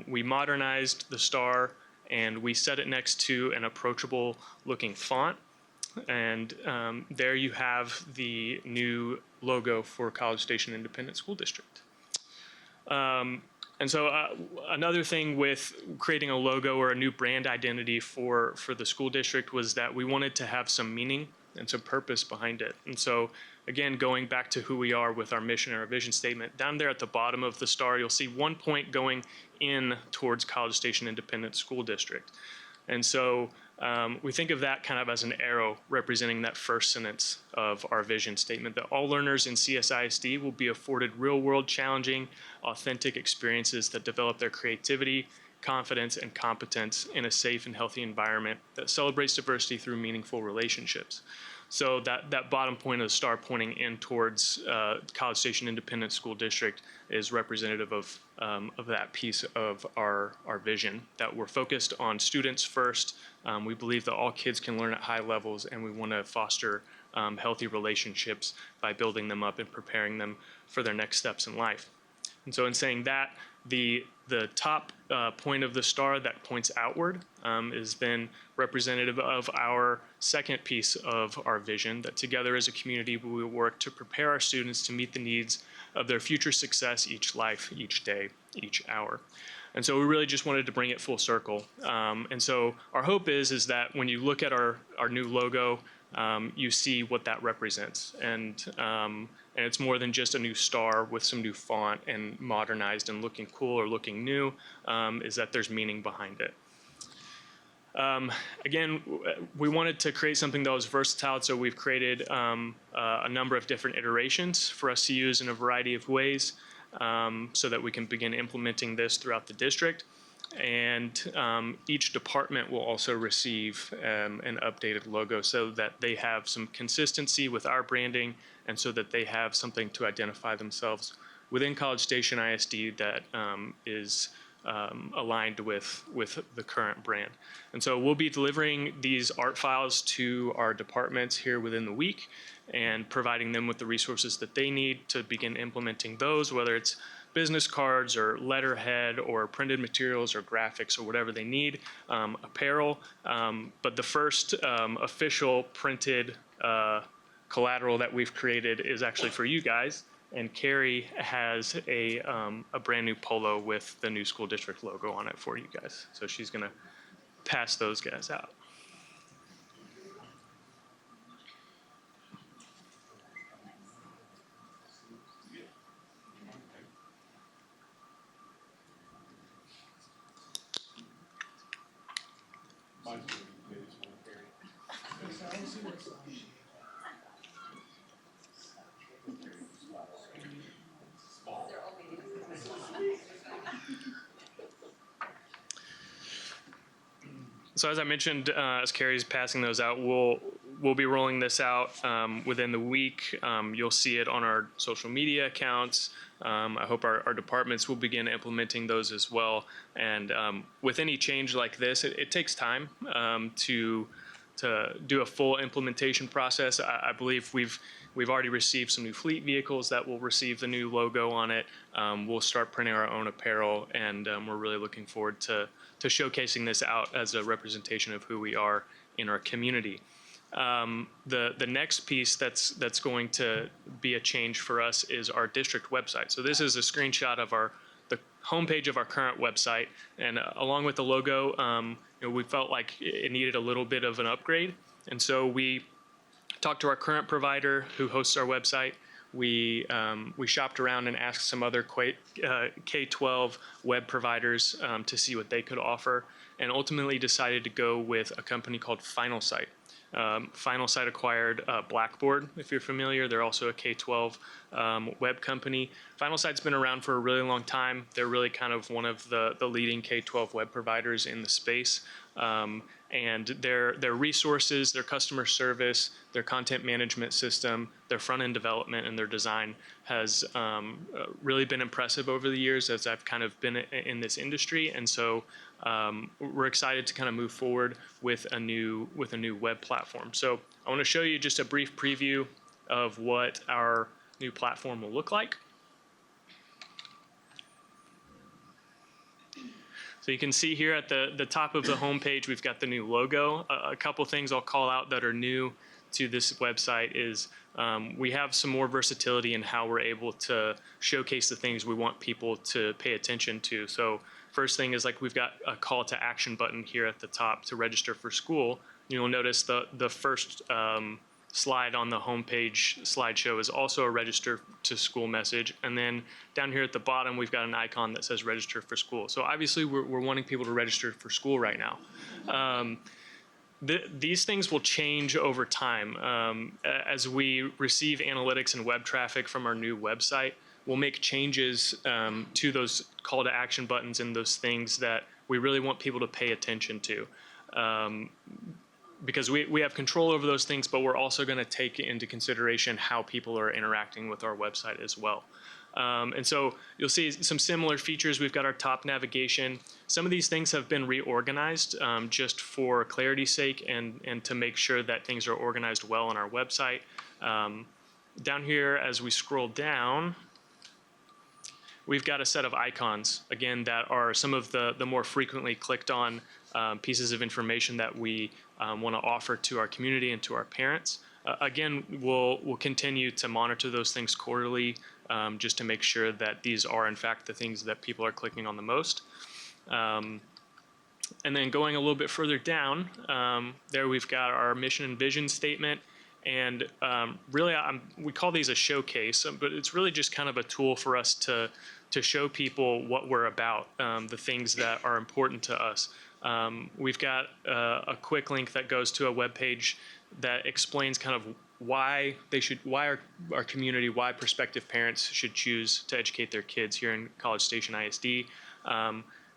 we modernized the star and we set it next to an approachable looking font. And there you have the new logo for College Station Independent School District. And so another thing with creating a logo or a new brand identity for the school district was that we wanted to have some meaning and some purpose behind it. And so, again, going back to who we are with our mission and our vision statement, down there at the bottom of the star, you'll see 1 point going in towards College Station Independent School District. And so we think of that kind of as an arrow representing that first sentence of our vision statement, that all learners in CSISD will be afforded real-world, challenging, authentic experiences that develop their creativity, confidence, and competence in a safe and healthy environment that celebrates diversity through meaningful relationships. So that bottom point of the star pointing in towards College Station Independent School District is representative of that piece of our vision, that we're focused on students first. We believe that all kids can learn at high levels, and we want to foster healthy relationships by building them up and preparing them for their next steps in life. And so in saying that, the top point of the star that points outward is then representative of our second piece of our vision, that together as a community we will work to prepare our students to meet the needs of their future success each life, each day, each hour. And so we really just wanted to bring it full circle. And so our hope is that when you look at our new logo, you see what that represents. And it's more than just a new star with some new font and modernized and looking cool or looking new, is that there's meaning behind it. Again, we wanted to create something that was versatile, so we've created a number of different iterations for us to use in a variety of ways, so that we can begin implementing this throughout the district. And each department will also receive an updated logo so that they have some consistency with our branding and so that they have something to identify themselves within College Station ISD that is aligned with the current brand. And so we'll be delivering these art files to our departments here within the week and providing them with the resources that they need to begin implementing those, whether it's business cards or letterhead or printed materials or graphics or whatever they need, apparel. But the first official printed collateral that we've created is actually for you guys. And Carrie has a brand new polo with the new school district logo on it for you guys. So she's gonna pass those guys out. So as I mentioned, as Carrie's passing those out, we'll be rolling this out within the week. You'll see it on our social media accounts. I hope our departments will begin implementing those as well. And with any change like this, it takes time to do a full implementation process. I believe we've already received some new fleet vehicles that will receive the new logo on it. We'll start printing our own apparel, and we're really looking forward to showcasing this out as a representation of who we are in our community. The next piece that's going to be a change for us is our district website. So this is a screenshot of the homepage of our current website, and along with the logo, we felt like it needed a little bit of an upgrade, and so we talked to our current provider who hosts our website. We shopped around and asked some other K-12 web providers to see what they could offer, and ultimately decided to go with a company called Finalsite. Finalsite acquired Blackboard, if you're familiar. They're also a K-12 web company. Finalsite's been around for a really long time. They're really kind of one of the leading K-12 web providers in the space. And their resources, their customer service, their content management system, their front-end development, and their design has really been impressive over the years as I've kind of been in this industry. And so we're excited to kind of move forward with a new web platform. So I want to show you just a brief preview of what our new platform will look like. So you can see here at the top of the homepage, we've got the new logo. A couple things I'll call out that are new to this website is we have some more versatility in how we're able to showcase the things we want people to pay attention to. So first thing is, like, we've got a call to action button here at the top to register for school. You'll notice the first slide on the homepage slideshow is also a register to school message. And then down here at the bottom, we've got an icon that says register for school. So obviously we're wanting people to register for school right now. These things will change over time. As we receive analytics and web traffic from our new website, we'll make changes to those call to action buttons and those things that we really want people to pay attention to. Because we have control over those things, but we're also going to take into consideration how people are interacting with our website as well. And so you'll see some similar features. We've got our top navigation. Some of these things have been reorganized just for clarity's sake and to make sure that things are organized well on our website. Down here, as we scroll down, we've got a set of icons, again, that are some of the more frequently clicked on pieces of information that we want to offer to our community and to our parents. Again, we'll continue to monitor those things quarterly just to make sure that these are, in fact, the things that people are clicking on the most. And then going a little bit further down, there we've got our mission and vision statement. And really, we call these a showcase, but it's really just kind of a tool for us to show people what we're about, the things that are important to us. We've got a quick link that goes to a web page that explains kind of why our community, why prospective parents should choose to educate their kids here in College Station ISD.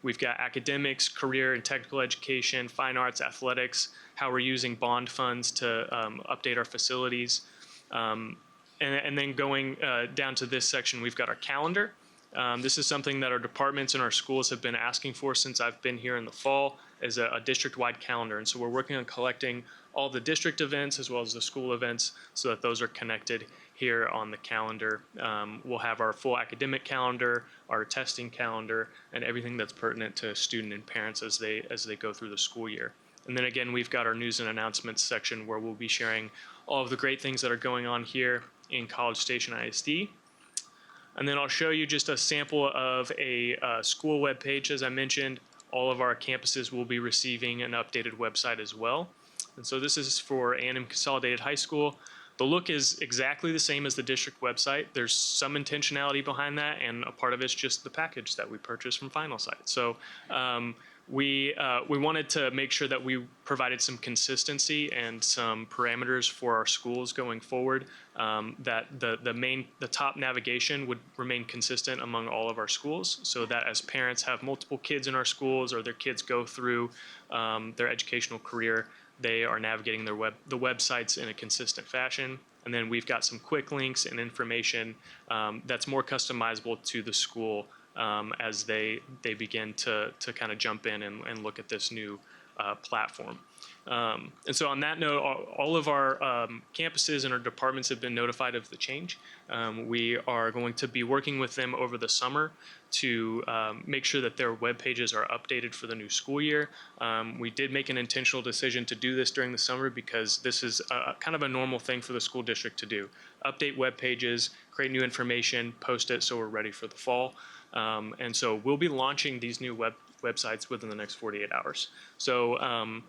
We've got academics, career and technical education, fine arts, athletics, how we're using bond funds to update our facilities. And then going down to this section, we've got our calendar. This is something that our departments and our schools have been asking for since I've been here in the fall, as a district-wide calendar. And so we're working on collecting all the district events as well as the school events so that those are connected here on the calendar. We'll have our full academic calendar, our testing calendar, and everything that's pertinent to student and parents as they go through the school year. And then again, we've got our news and announcements section where we'll be sharing all of the great things that are going on here in College Station ISD. And then I'll show you just a sample of a school web page. As I mentioned, all of our campuses will be receiving an updated website as well. And so this is for A&M Consolidated High School. The look is exactly the same as the district website. There's some intentionality behind that, and a part of it's just the package that we purchased from Finalsite. So we wanted to make sure that we provided some consistency and some parameters for our schools going forward. That the top navigation would remain consistent among all of our schools, so that as parents have multiple kids in our schools or their kids go through their educational career, they are navigating the websites in a consistent fashion. And then we've got some quick links and information that's more customizable to the school as they begin to kind of jump in and look at this new platform. And so on that note, all of our campuses and our departments have been notified of the change. We are going to be working with them over the summer to make sure that their web pages are updated for the new school year. We did make an intentional decision to do this during the summer because this is kind of a normal thing for the school district to do. Update web pages, create new information, post it so we're ready for the fall. And so we'll be launching these new websites within the next 48 hours. So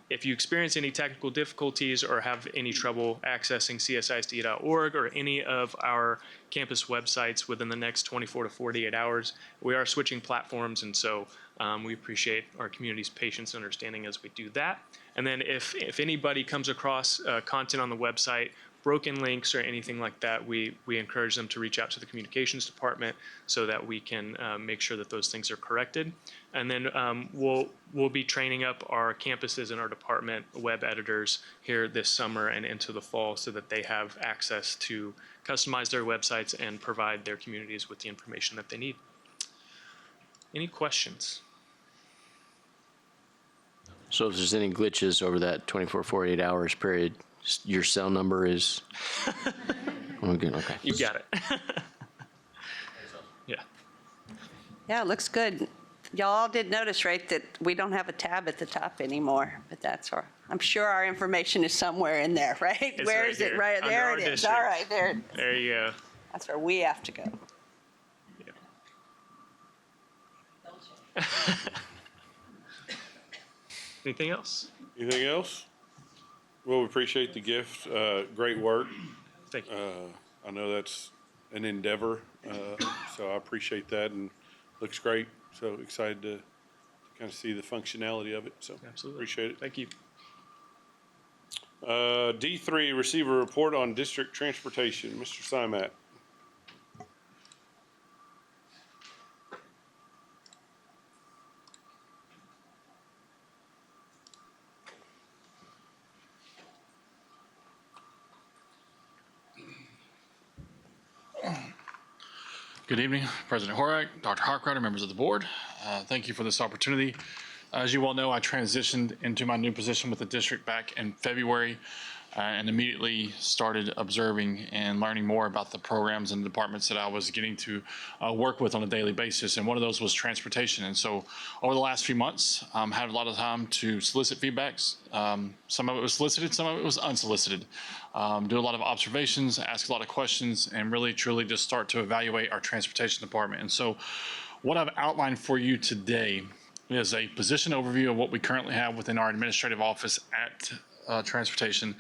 if you experience any technical difficulties or have any trouble accessing CSISD.org or any of our campus websites within the next 24 to 48 hours, we are switching platforms, and so we appreciate our community's patience and understanding as we do that. And then if anybody comes across content on the website, broken links or anything like that, we encourage them to reach out to the communications department so that we can make sure that those things are corrected. And then we'll be training up our campuses and our department web editors here this summer and into the fall so that they have access to customize their websites and provide their communities with the information that they need. Any questions? So if there's any glitches over that 24, 48 hours period, your cell number is? Oh, good, okay. You got it. Yeah. Yeah, it looks good. Y'all did notice, right, that we don't have a tab at the top anymore, but that's all right. I'm sure our information is somewhere in there, right? It's Where right is it? here, Right under there our it is. district. All right, there. There you go. That's where we have to go. Yeah. Anything else? Anything else? Well, we appreciate the gift. Great work. Thank you. I know that's an endeavor, so I appreciate that, and looks great. So excited to kind of see the functionality of it. So Absolutely. appreciate it. Thank you. D3, receive a report on district transportation. Mr. Simat. Good evening, President Horak, Dr. Harkrider, members of the board. Thank you for this opportunity. As you well know, I transitioned into my new position with the district back in February and immediately started observing and learning more about the programs and departments that I was getting to work with on a daily basis. And one of those was transportation. And so over the last few months, had a lot of time to solicit feedbacks. Some of it was solicited, some of it was unsolicited. Do a lot of observations, ask a lot of questions, and really truly just start to evaluate our transportation department. And so what I've outlined for you today is a position overview of what we currently have within our administrative office at transportation,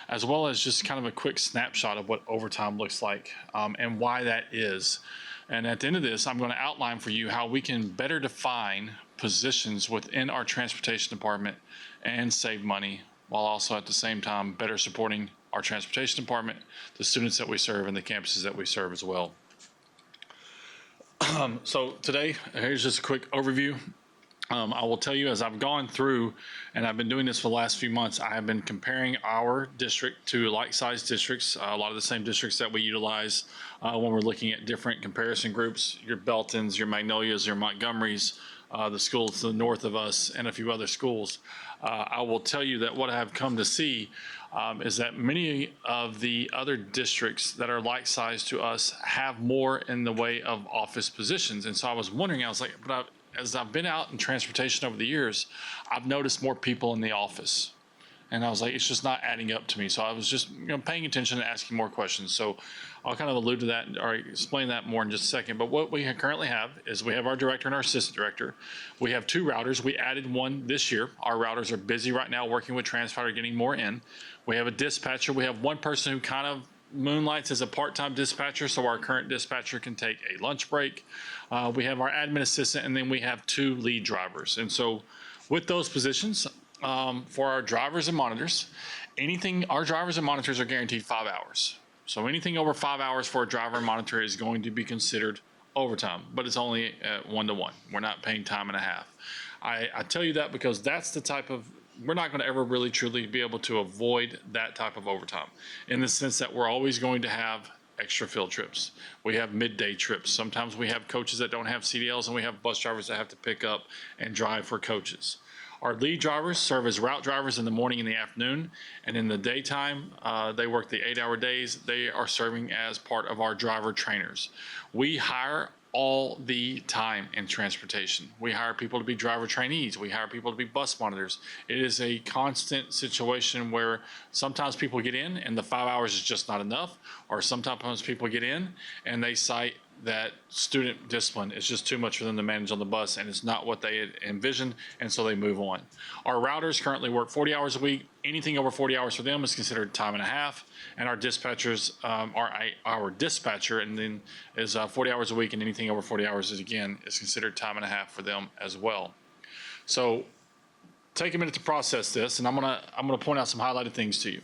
as well as just kind of a quick snapshot of what overtime looks like and why that is. And at the end of this, I'm going to outline for you how we can better define positions within our transportation department and save money, while also at the same time better supporting our transportation department, the students that we serve, and the campuses that we serve as well. So today, here's just a quick overview. I will tell you, as I've gone through, and I've been doing this for the last few months, I have been comparing our district to like-sized districts, a lot of the same districts that we utilize when we're looking at different comparison groups, your Beltons, your Magnolias, your Montgomerys, the schools to the north of us, and a few other schools. I will tell you that what I have come to see is that many of the other districts that are like-sized to us have more in the way of office positions. And so I was wondering, I was like, as I've been out in transportation over the years, I've noticed more people in the office. And I was like, it's just not adding up to me. So I was just paying attention and asking more questions. So I'll kind of allude to that or explain that more in just a second. But what we currently have is we have our director and our assistant director. We have two routers. We added one this year. Our routers are busy right now working with Transfighter, getting more in. We have a dispatcher. We have one person who kind of moonlights as a part-time dispatcher, so our current dispatcher can take a lunch break. We have our admin assistant, and then we have two lead drivers. And so With those positions, for our drivers and monitors, our drivers and monitors are guaranteed 5 hours. So anything over 5 hours for a driver and monitor is going to be considered overtime, but it's only at 1-to-1. We're not paying time and a half. I tell you that because that's the type of, we're not going to ever really truly be able to avoid that type of overtime, in the sense that we're always going to have extra field trips. We have midday trips. Sometimes we have coaches that don't have CDLs, and we have bus drivers that have to pick up and drive for coaches. Our lead drivers serve as route drivers in the morning and the afternoon, and in the daytime, they work the 8-hour days. They are serving as part of our driver trainers. We hire all the time in transportation. We hire people to be driver trainees. We hire people to be bus monitors. It is a constant situation where sometimes people get in and the 5 hours is just not enough, or sometimes people get in and they cite that student discipline is just too much for them to manage on the bus, and it's not what they had envisioned, and so they move on. Our routers currently work 40 hours a week. Anything over 40 hours for them is considered time and a half, and our dispatchers our dispatcher, and then is 40 hours a week, and anything over 40 hours is considered time and a half for them as well. So take a minute to process this, and I'm gonna point out some highlighted things to you.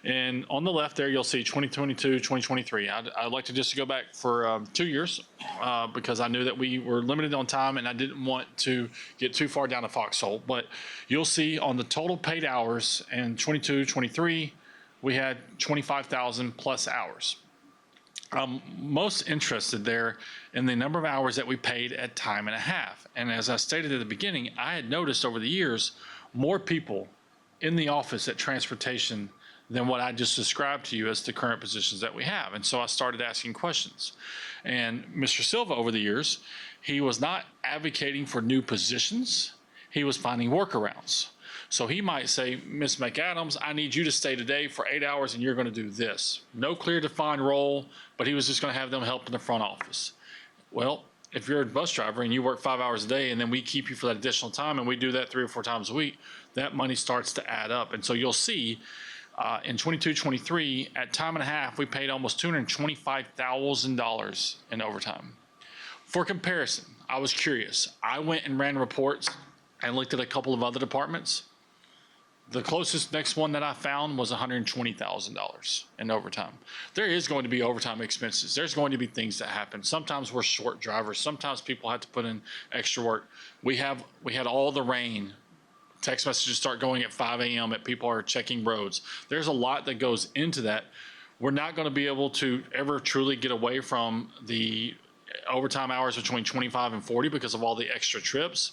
And on the left there, you'll see 2022, 2023. I'd like to just go back for 2 years because I knew that we were limited on time and I didn't want to get too far down the foxhole. But you'll see on the total paid hours in 22, 23, we had 25,000 plus hours. I'm most interested there in the number of hours that we paid at time and a half. And as I stated at the beginning, I had noticed over the years more people in the office at transportation than what I just described to you as the current positions that we have. And so I started asking questions. And Mr. Silva, over the years, he was not advocating for new positions. He was finding workarounds. So he might say, Ms. McAdams, I need you to stay today for 8 hours and you're going to do this. No clear defined role, but he was just going to have them help in the front office. Well, if you're a bus driver and you work 5 hours a day and then we keep you for that additional time and we do that 3 or 4 times a week, that money starts to add up. And so you'll see in 22, 23, at time and a half, we paid almost $225,000 in overtime. For comparison, I was curious. I went and ran reports and looked at a couple of other departments. The closest next one that I found was $120,000 in overtime. There is going to be overtime expenses. There's going to be things that happen. Sometimes we're short drivers. Sometimes people have to put in extra work. We had all the rain. Text messages start going at 5 a.m. that people are checking roads. There's a lot that goes into that. We're not going to be able to ever truly get away from the overtime hours between 25 and 40 because of all the extra trips,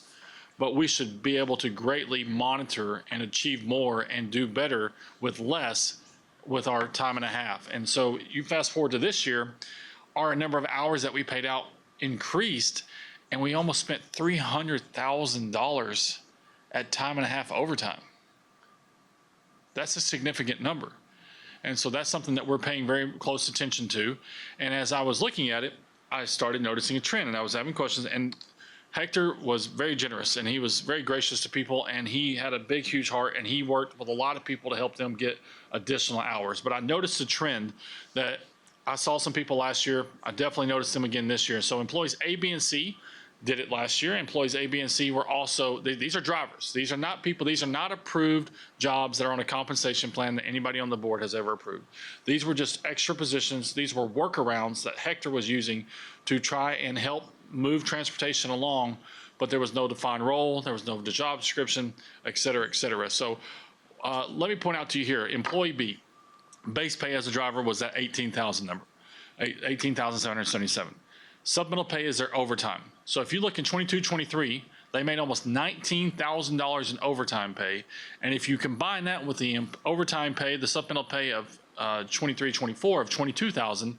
but we should be able to greatly monitor and achieve more and do better with less with our time and a half. And so you fast forward to this year, our number of hours that we paid out increased, and we almost spent $300,000 at time and a half overtime. That's a significant number. And so that's something that we're paying very close attention to. And as I was looking at it, I started noticing a trend and I was having questions, and Hector was very generous and he was very gracious to people, and he had a big, huge heart, and he worked with a lot of people to help them get additional hours. But I noticed a trend that I saw some people last year. I definitely noticed them again this year. So employees A, B, and C did it last year. Employees A, B, and C were also, these are drivers. These are not people, these are not approved jobs that are on a compensation plan that anybody on the board has ever approved. These were just extra positions. These were workarounds that Hector was using to try and help move transportation along, but there was no defined role, there was no job description, et cetera, et cetera. So let me point out to you here, employee B, base pay as a driver was that 18,000 number, 18,777. Supplemental pay is their overtime. So if you look in 22, 23, they made almost $19,000 in overtime pay. And if you combine that with the overtime pay, the supplemental pay of 23, 24 of 22,000,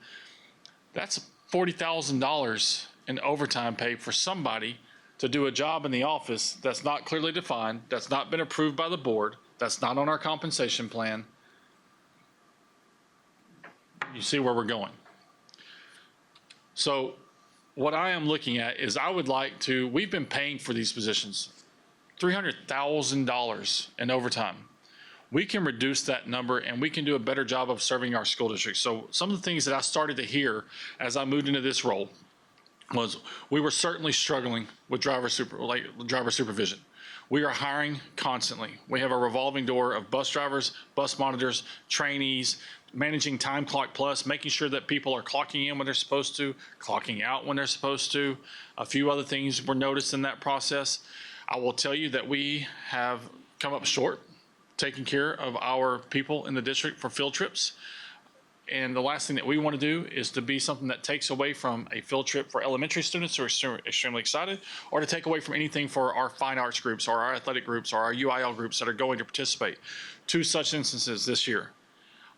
that's $40,000 in overtime pay for somebody to do a job in the office that's not clearly defined, that's not been approved by the board, that's not on our compensation plan. You see where we're going. So what I am looking at is I would like to, we've been paying for these positions, $300,000 in overtime. We can reduce that number and we can do a better job of serving our school districts. So some of the things that I started to hear as I moved into this role was we were certainly struggling with driver supervision. We are hiring constantly. We have a revolving door of bus drivers, bus monitors, trainees, managing time clock plus, making sure that people are clocking in when they're supposed to, clocking out when they're supposed to. A few other things were noticed in that process. I will tell you that we have come up short taking care of our people in the district for field trips. And the last thing that we want to do is to be something that takes away from a field trip for elementary students who are extremely excited, or to take away from anything for our fine arts groups or our athletic groups or our UIL groups that are going to participate. Two such instances this year.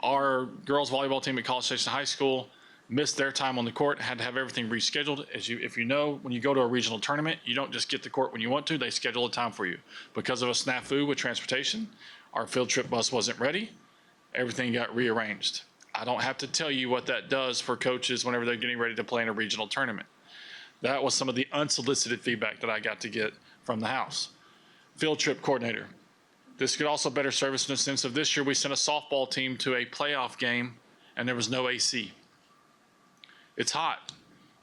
Our girls volleyball team at College Station High School missed their time on the court, had to have everything rescheduled. If you know, when you go to a regional tournament, you don't just get the court when you want to, they schedule a time for you. Because of a snafu with transportation, our field trip bus wasn't ready. Everything got rearranged. I don't have to tell you what that does for coaches whenever they're getting ready to play in a regional tournament. That was some of the unsolicited feedback that I got to get from the House. Field trip coordinator. This could also better serve us in the sense of this year we sent a softball team to a playoff game and there was no AC. It's hot.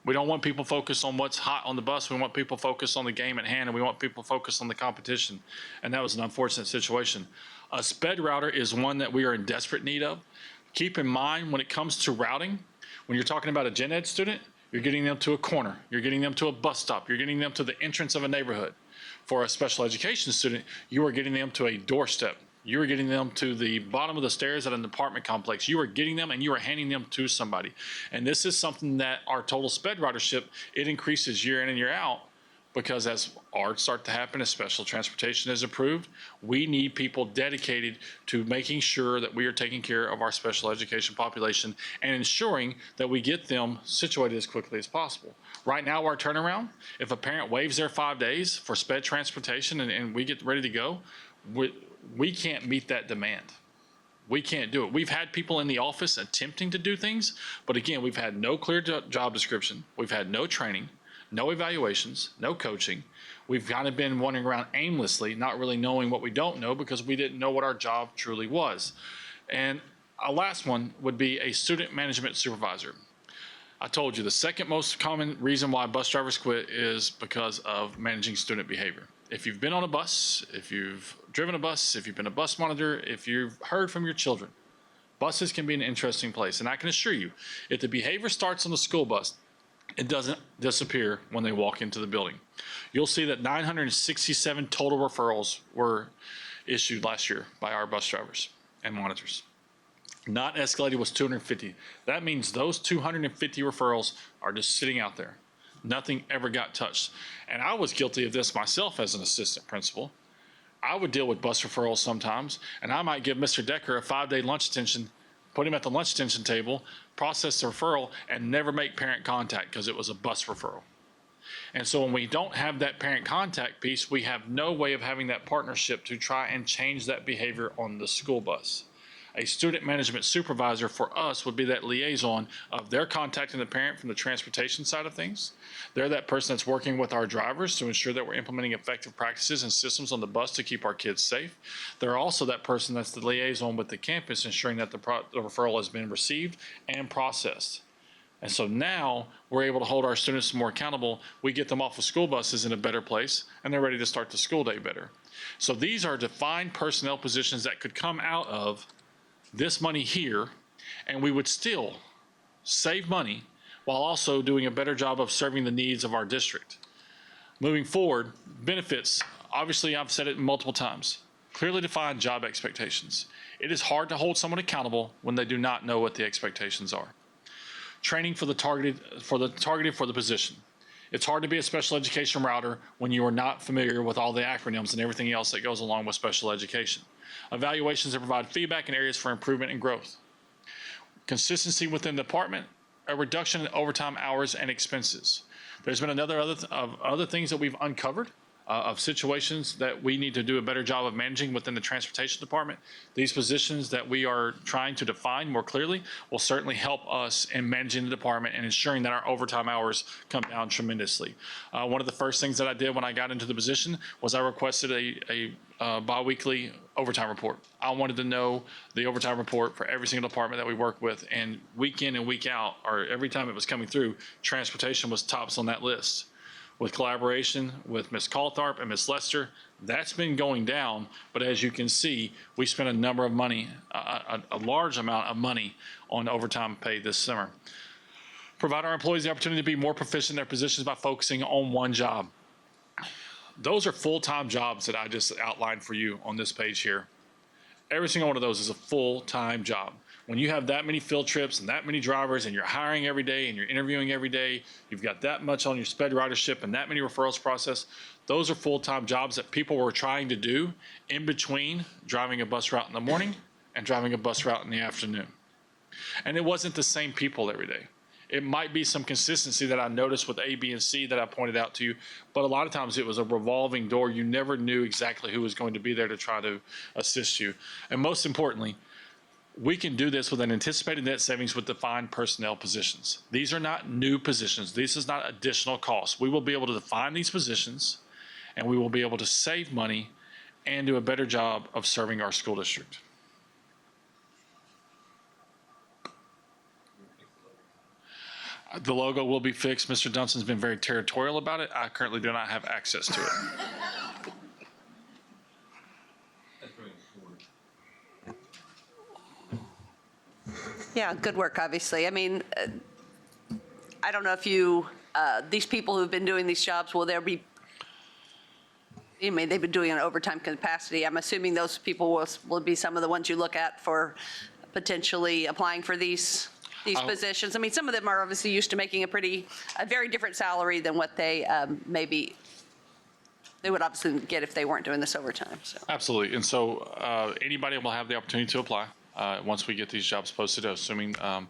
We don't want people focused on what's hot on the bus. We want people focused on the game at hand, and we want people focused on the competition. And that was an unfortunate situation. A sped router is one that we are in desperate need of. Keep in mind when it comes to routing, when you're talking about a gen ed student, you're getting them to a corner, you're getting them to a bus stop, you're getting them to the entrance of a neighborhood. For a special education student, you are getting them to a doorstep. You are getting them to the bottom of the stairs at an apartment complex. You are getting them and you are handing them to somebody. And this is something that our total sped ridership, it increases year in and year out, because as ARTs start to happen, as special transportation is approved, we need people dedicated to making sure that we are taking care of our special education population and ensuring that we get them situated as quickly as possible. Right now, our turnaround, if a parent waives their 5 days for sped transportation and we get ready to go, we can't meet that demand. We can't do it. We've had people in the office attempting to do things, but again, we've had no clear job description. We've had no training, no evaluations, no coaching. We've kind of been wandering around aimlessly, not really knowing what we don't know because we didn't know what our job truly was. And a last one would be a student management supervisor. I told you the second most common reason why bus drivers quit is because of managing student behavior. If you've been on a bus, if you've driven a bus, if you've been a bus monitor, if you've heard from your children, buses can be an interesting place. And I can assure you, if the behavior starts on the school bus, it doesn't disappear when they walk into the building. You'll see that 967 total referrals were issued last year by our bus drivers and monitors. Not escalated was 250. That means those 250 referrals are just sitting out there. Nothing ever got touched. And I was guilty of this myself as an assistant principal. I would deal with bus referrals sometimes, and I might give Mr. Decker a 5-day lunch detention, put him at the lunch detention table, process the referral, and never make parent contact because it was a bus referral. And so when we don't have that parent contact piece, we have no way of having that partnership to try and change that behavior on the school bus. A student management supervisor for us would be that liaison of they're contacting the parent from the transportation side of things. They're that person that's working with our drivers to ensure that we're implementing effective practices and systems on the bus to keep our kids safe. They're also that person that's the liaison with the campus, ensuring that the referral has been received and processed. And so now we're able to hold our students more accountable. We get them off of school buses in a better place, and they're ready to start the school day better. So these are defined personnel positions that could come out of this money here, and we would still save money while also doing a better job of serving the needs of our district. Moving forward, benefits, obviously I've said it multiple times, clearly defined job expectations. It is hard to hold someone accountable when they do not know what the expectations are. Training for the targeted for the position. It's hard to be a special education router when you are not familiar with all the acronyms and everything else that goes along with special education. Evaluations that provide feedback in areas for improvement and growth. Consistency within the department, a reduction in overtime hours and expenses. There's been other things that we've uncovered of situations that we need to do a better job of managing within the transportation department. These positions that we are trying to define more clearly will certainly help us in managing the department and ensuring that our overtime hours come down tremendously. One of the first things that I did when I got into the position was I requested a biweekly overtime report. I wanted to know the overtime report for every single department that we work with, and week in and week out, or every time it was coming through, transportation was tops on that list. with collaboration with Ms. Caltharp and Ms. Lester. That's been going down, but as you can see, we spent a number of money, a large amount of money on overtime pay this summer. Provide our employees the opportunity to be more proficient in their positions by focusing on one job. Those are full-time jobs that I just outlined for you on this page here. Every single one of those is a full-time job. When you have that many field trips and that many drivers and you're hiring every day and you're interviewing every day, you've got that much on your sped ridership and that many referrals process, those are full-time jobs that people were trying to do in between driving a bus route in the morning and driving a bus route in the afternoon. And it wasn't the same people every day. It might be some consistency that I noticed with A, B, and C that I pointed out to you, but a lot of times it was a revolving door. You never knew exactly who was going to be there to try to assist you. And most importantly, we can do this with an anticipated net savings with defined personnel positions. These are not new positions. This is not additional costs. We will be able to define these positions, and we will be able to save money and do a better job of serving our school district. The logo will be fixed. Mr. Dunson's been very territorial about it. I currently do not have access to it. Yeah, good work, obviously. I mean, I don't know if you, these people who've been doing these jobs, will there be, I mean, they've been doing an overtime capacity. I'm assuming those people will be some of the ones you look at for potentially applying for these positions. I mean, some of them are obviously used to making a very different salary than what they maybe they would obviously get if they weren't doing this overtime. So. Absolutely. And so anybody will have the opportunity to apply once we get these jobs posted, assuming that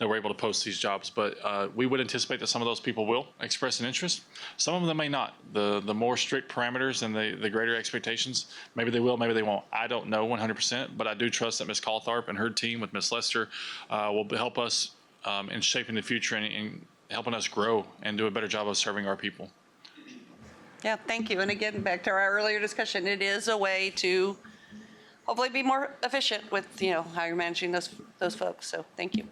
we're able to post these jobs. But we would anticipate that some of those people will express an interest. Some of them may not. The more strict parameters and the greater expectations, maybe they will, maybe they won't. I don't know 100%, but I do trust that Ms. Caltharp and her team with Ms. Lester will help us in shaping the future and helping us grow and do a better job of serving our people. Yeah, thank you. And again, back to our earlier discussion, it is a way to hopefully be more efficient with, how you're managing those folks. So thank you.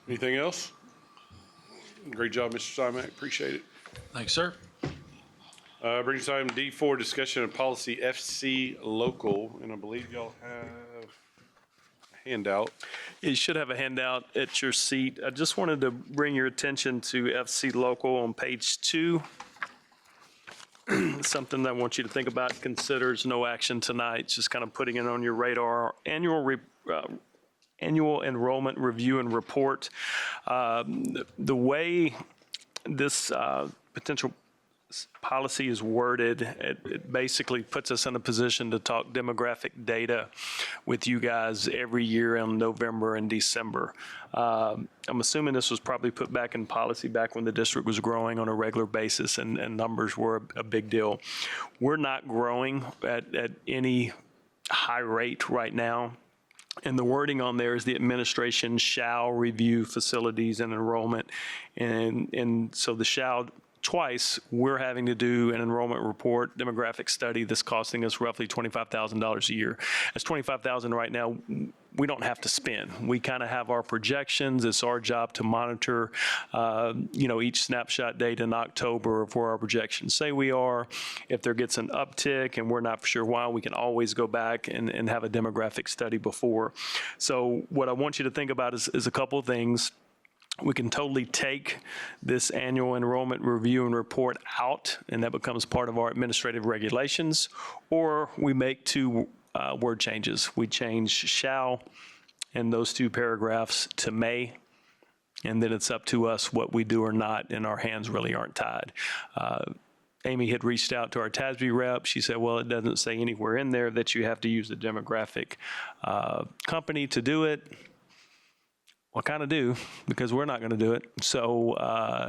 Anything else? Great job, Mr. Simak. Appreciate it. Thanks, sir. Brings us to item D4, discussion of policy FC local, and I believe y'all have a handout. You should have a handout at your seat. I just wanted to bring your attention to FC Local on page 2. Something that I want you to think about, consider. No action tonight, just kind of putting it on your radar. Annual enrollment review and report. The way this potential policy is worded, it basically puts us in a position to talk demographic data with you guys every year in November and December. I'm assuming this was probably put back in policy back when the district was growing on a regular basis and numbers were a big deal. We're not growing at any high rate right now. And the wording on there is the administration shall review facilities and enrollment. And so the shall, twice, we're having to do an enrollment report, demographic study that's costing us roughly $25,000 a year. That's $25,000 right now we don't have to spend. We kind of have our projections. It's our job to monitor, each snapshot date in October of where our projections say we are. If there gets an uptick and we're not for sure why, we can always go back and have a demographic study before. So what I want you to think about is a couple of things. We can totally take this annual enrollment review and report out, and that becomes part of our administrative regulations, or we make two word changes. We change shall in those two paragraphs to may, and then it's up to us what we do or not, and our hands really aren't tied. Amy had reached out to our TASB rep. She said, well, it doesn't say anywhere in there that you have to use the demographic company to do it. Well, I kind of do, because we're not going to do it. So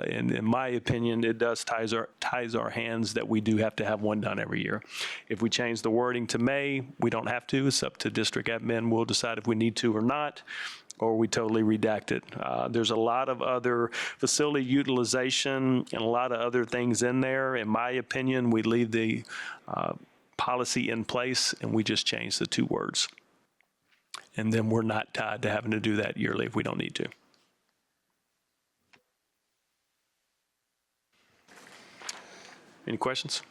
in my opinion, it does ties our hands that we do have to have one done every year. If we change the wording to may, we don't have to. It's up to district admin. We'll decide if we need to or not, or we totally redact it. There's a lot of other facility utilization and a lot of other things in there. In my opinion, we leave the policy in place and we just change the two words. And then we're not tied to having to do that yearly if we don't need to. Any questions?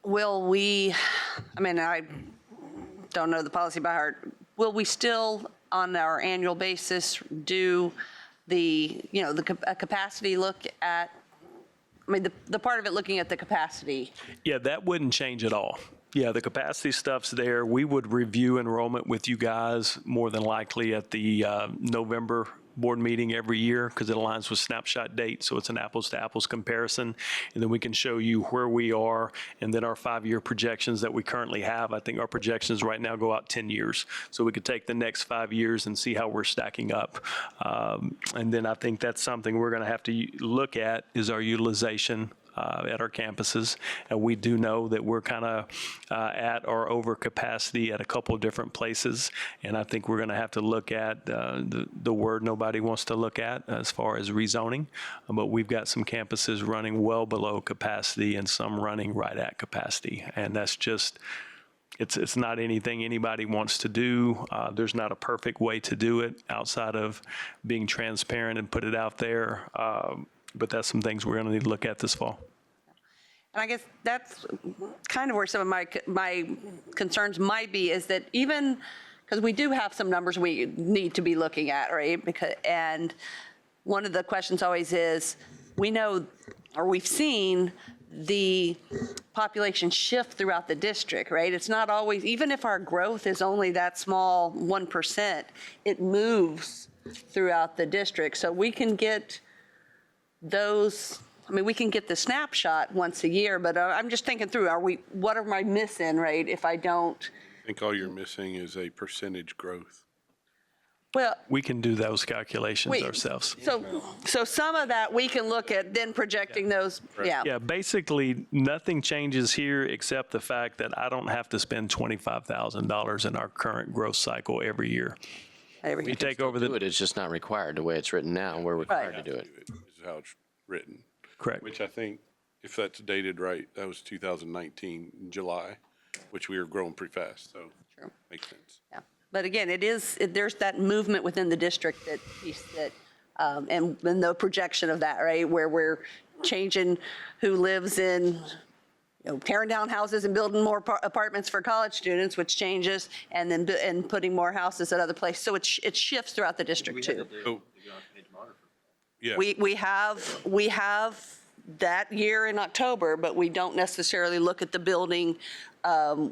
Will we, I mean, I don't know the policy by heart. Will we still, on our annual basis, do the, a capacity look at, I mean, the part of it looking at the capacity? Yeah, that wouldn't change at all. Yeah, the capacity stuff's there. We would review enrollment with you guys more than likely at the November board meeting every year because it aligns with snapshot date, so it's an apples to apples comparison. And then we can show you where we are and then our 5-year projections that we currently have. I think our projections right now go out 10 years. So we could take the next 5 years and see how we're stacking up. And then I think that's something we're going to have to look at is our utilization at our campuses. And we do know that we're kind of at or over capacity at a couple of different places. And I think we're going to have to look at the word nobody wants to look at as far as rezoning. But we've got some campuses running well below capacity and some running right at capacity. And that's just, it's not anything anybody wants to do. There's not a perfect way to do it outside of being transparent and put it out there. But that's some things we're going to need to look at this fall. And I guess that's kind of where some of my concerns might be is that even, because we do have some numbers we need to be looking at, right? And one of the questions always is, we know, or we've seen the population shift throughout the district, right? It's not always, even if our growth is only that small, 1%, it moves throughout the district. So we can get those, I mean, we can get the snapshot once a year, but I'm just thinking through, what am I missing, right, if I don't? I think all you're missing is a percentage growth. Well, We can do those calculations ourselves. so some of that we can look at then projecting those, yeah. Yeah, basically, nothing changes here except the fact that I don't have to spend $25,000 in our current growth cycle every year. Every- We take over Do it, it's just not required the way it's written now. We're required Right. to do it. This is how it's written. Correct. Which I think, if that's dated right, that was 2019 in July, which we were growing pretty fast, so Sure. makes sense. Yeah. But again, there's that movement within the district and the projection of that, right? Where we're changing who lives in, tearing down houses and building more apartments for college students, which changes, and then and putting more houses at other places. So it shifts throughout the district too. So, yeah. We have that year in October, but we don't necessarily look at the building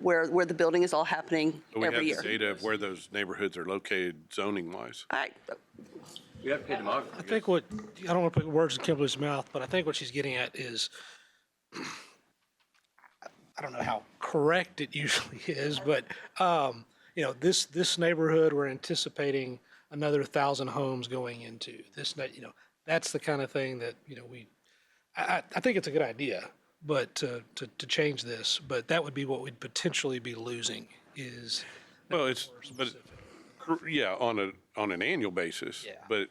where the building is all happening So we have every the year. data of where those neighborhoods are located zoning wise. All right. I think what, I don't want to put words in Kimberly's mouth, but I think what she's getting at is, I don't know how correct it usually is, but, this neighborhood, we're anticipating another 1,000 homes going into this, that's the kind of thing that, I think it's a good idea, but to change this, but that would be what we'd potentially be losing is. Well, yeah, on an annual basis. Yeah. But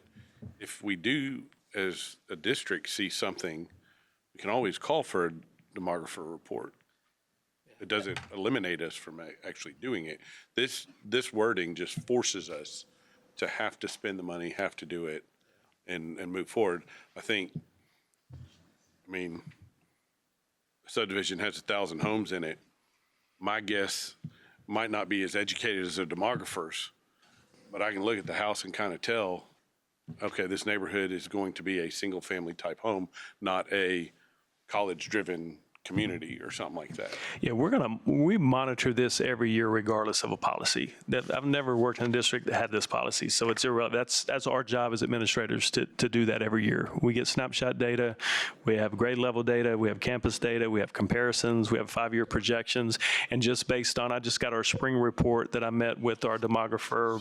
if we do, as a district, see something, we can always call for a demographer report. It doesn't eliminate us from actually doing it. This wording just forces us to have to spend the money, have to do it, and move forward. I mean, subdivision has 1,000 homes in it. My guess might not be as educated as the demographers, but I can look at the house and kind of tell, okay, this neighborhood is going to be a single-family type home, not a college-driven community or something like that. Yeah, we monitor this every year regardless of a policy. I've never worked in a district that had this policy, so it's irrelevant. That's our job as administrators to do that every year. We get snapshot data, we have grade level data, we have campus data, we have comparisons, we have 5-year projections, and just based on, I just got our spring report that I met with our demographer,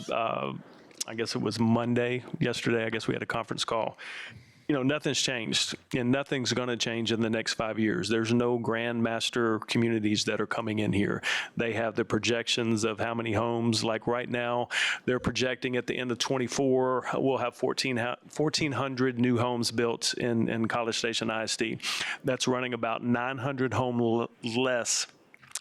I guess it was Monday, yesterday, I guess we had a conference call. Nothing's changed, and nothing's going to change in the next 5 years. There's no grandmaster communities that are coming in here. They have the projections of how many homes. Like right now, they're projecting at the end of 24, we'll have 1,400 new homes built in College Station ISD. That's running about 900 homes less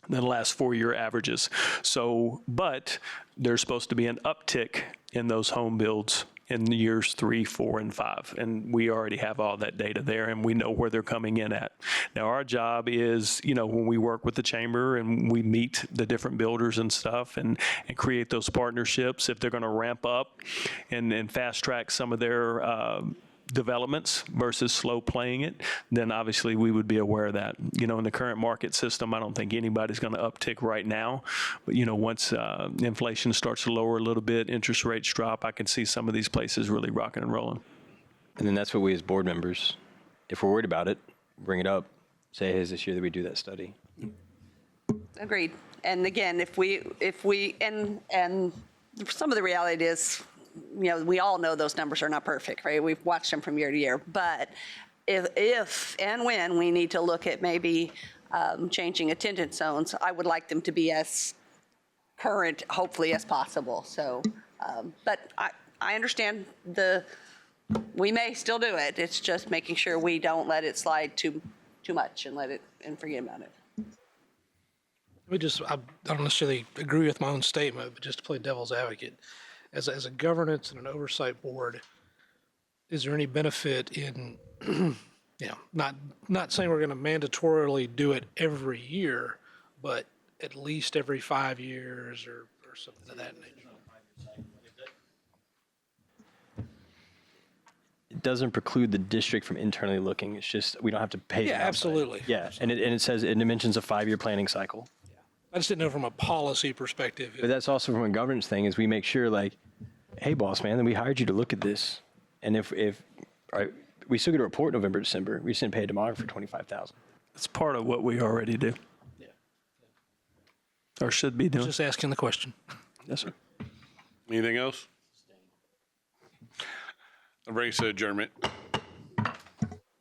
than the last 4-year averages. So, but there's supposed to be an uptick in those home builds in years 3, 4, and 5. And we already have all that data there, and we know where they're coming in at. Now, our job is, when we work with the chamber and we meet the different builders and stuff and create those partnerships, if they're going to ramp up and fast track some of their developments versus slow playing it, then obviously we would be aware of that. In the current market system, I don't think anybody's going to uptick right now. But, once inflation starts to lower a little bit, interest rates drop, I can see some of these places really rocking and rolling. And then that's what we as board members, if we're worried about it, bring it up, say, hey, is this year that we do that study? Agreed. And again, if we, and some of the reality is, we all know those numbers are not perfect, right? We've watched them from year to year. But if and when we need to look at maybe changing attendance zones, I would like them to be as current, hopefully, as possible. So, but I understand we may still do it. It's just making sure we don't let it slide too much and forget about it. I don't necessarily agree with my own statement, but just to play devil's advocate, as a governance and an oversight board, is there any benefit in, not saying we're going to mandatorily do it every year, but at least every 5 years or something of that nature? It doesn't preclude the district from internally looking. It's just we don't have to pay. Yeah, it outside. absolutely. Yeah, and it says it mentions a 5-year planning cycle. I just didn't know from a policy perspective. But that's also from a governance thing is we make sure like, hey, boss man, then we hired you to look at this. And if right, we still get a report November, December, we just didn't pay a demographer for $25,000. It's part of what we already do. Yeah. Or should be doing. Just asking the question. Yes, sir. Anything else? That brings us to adjournment.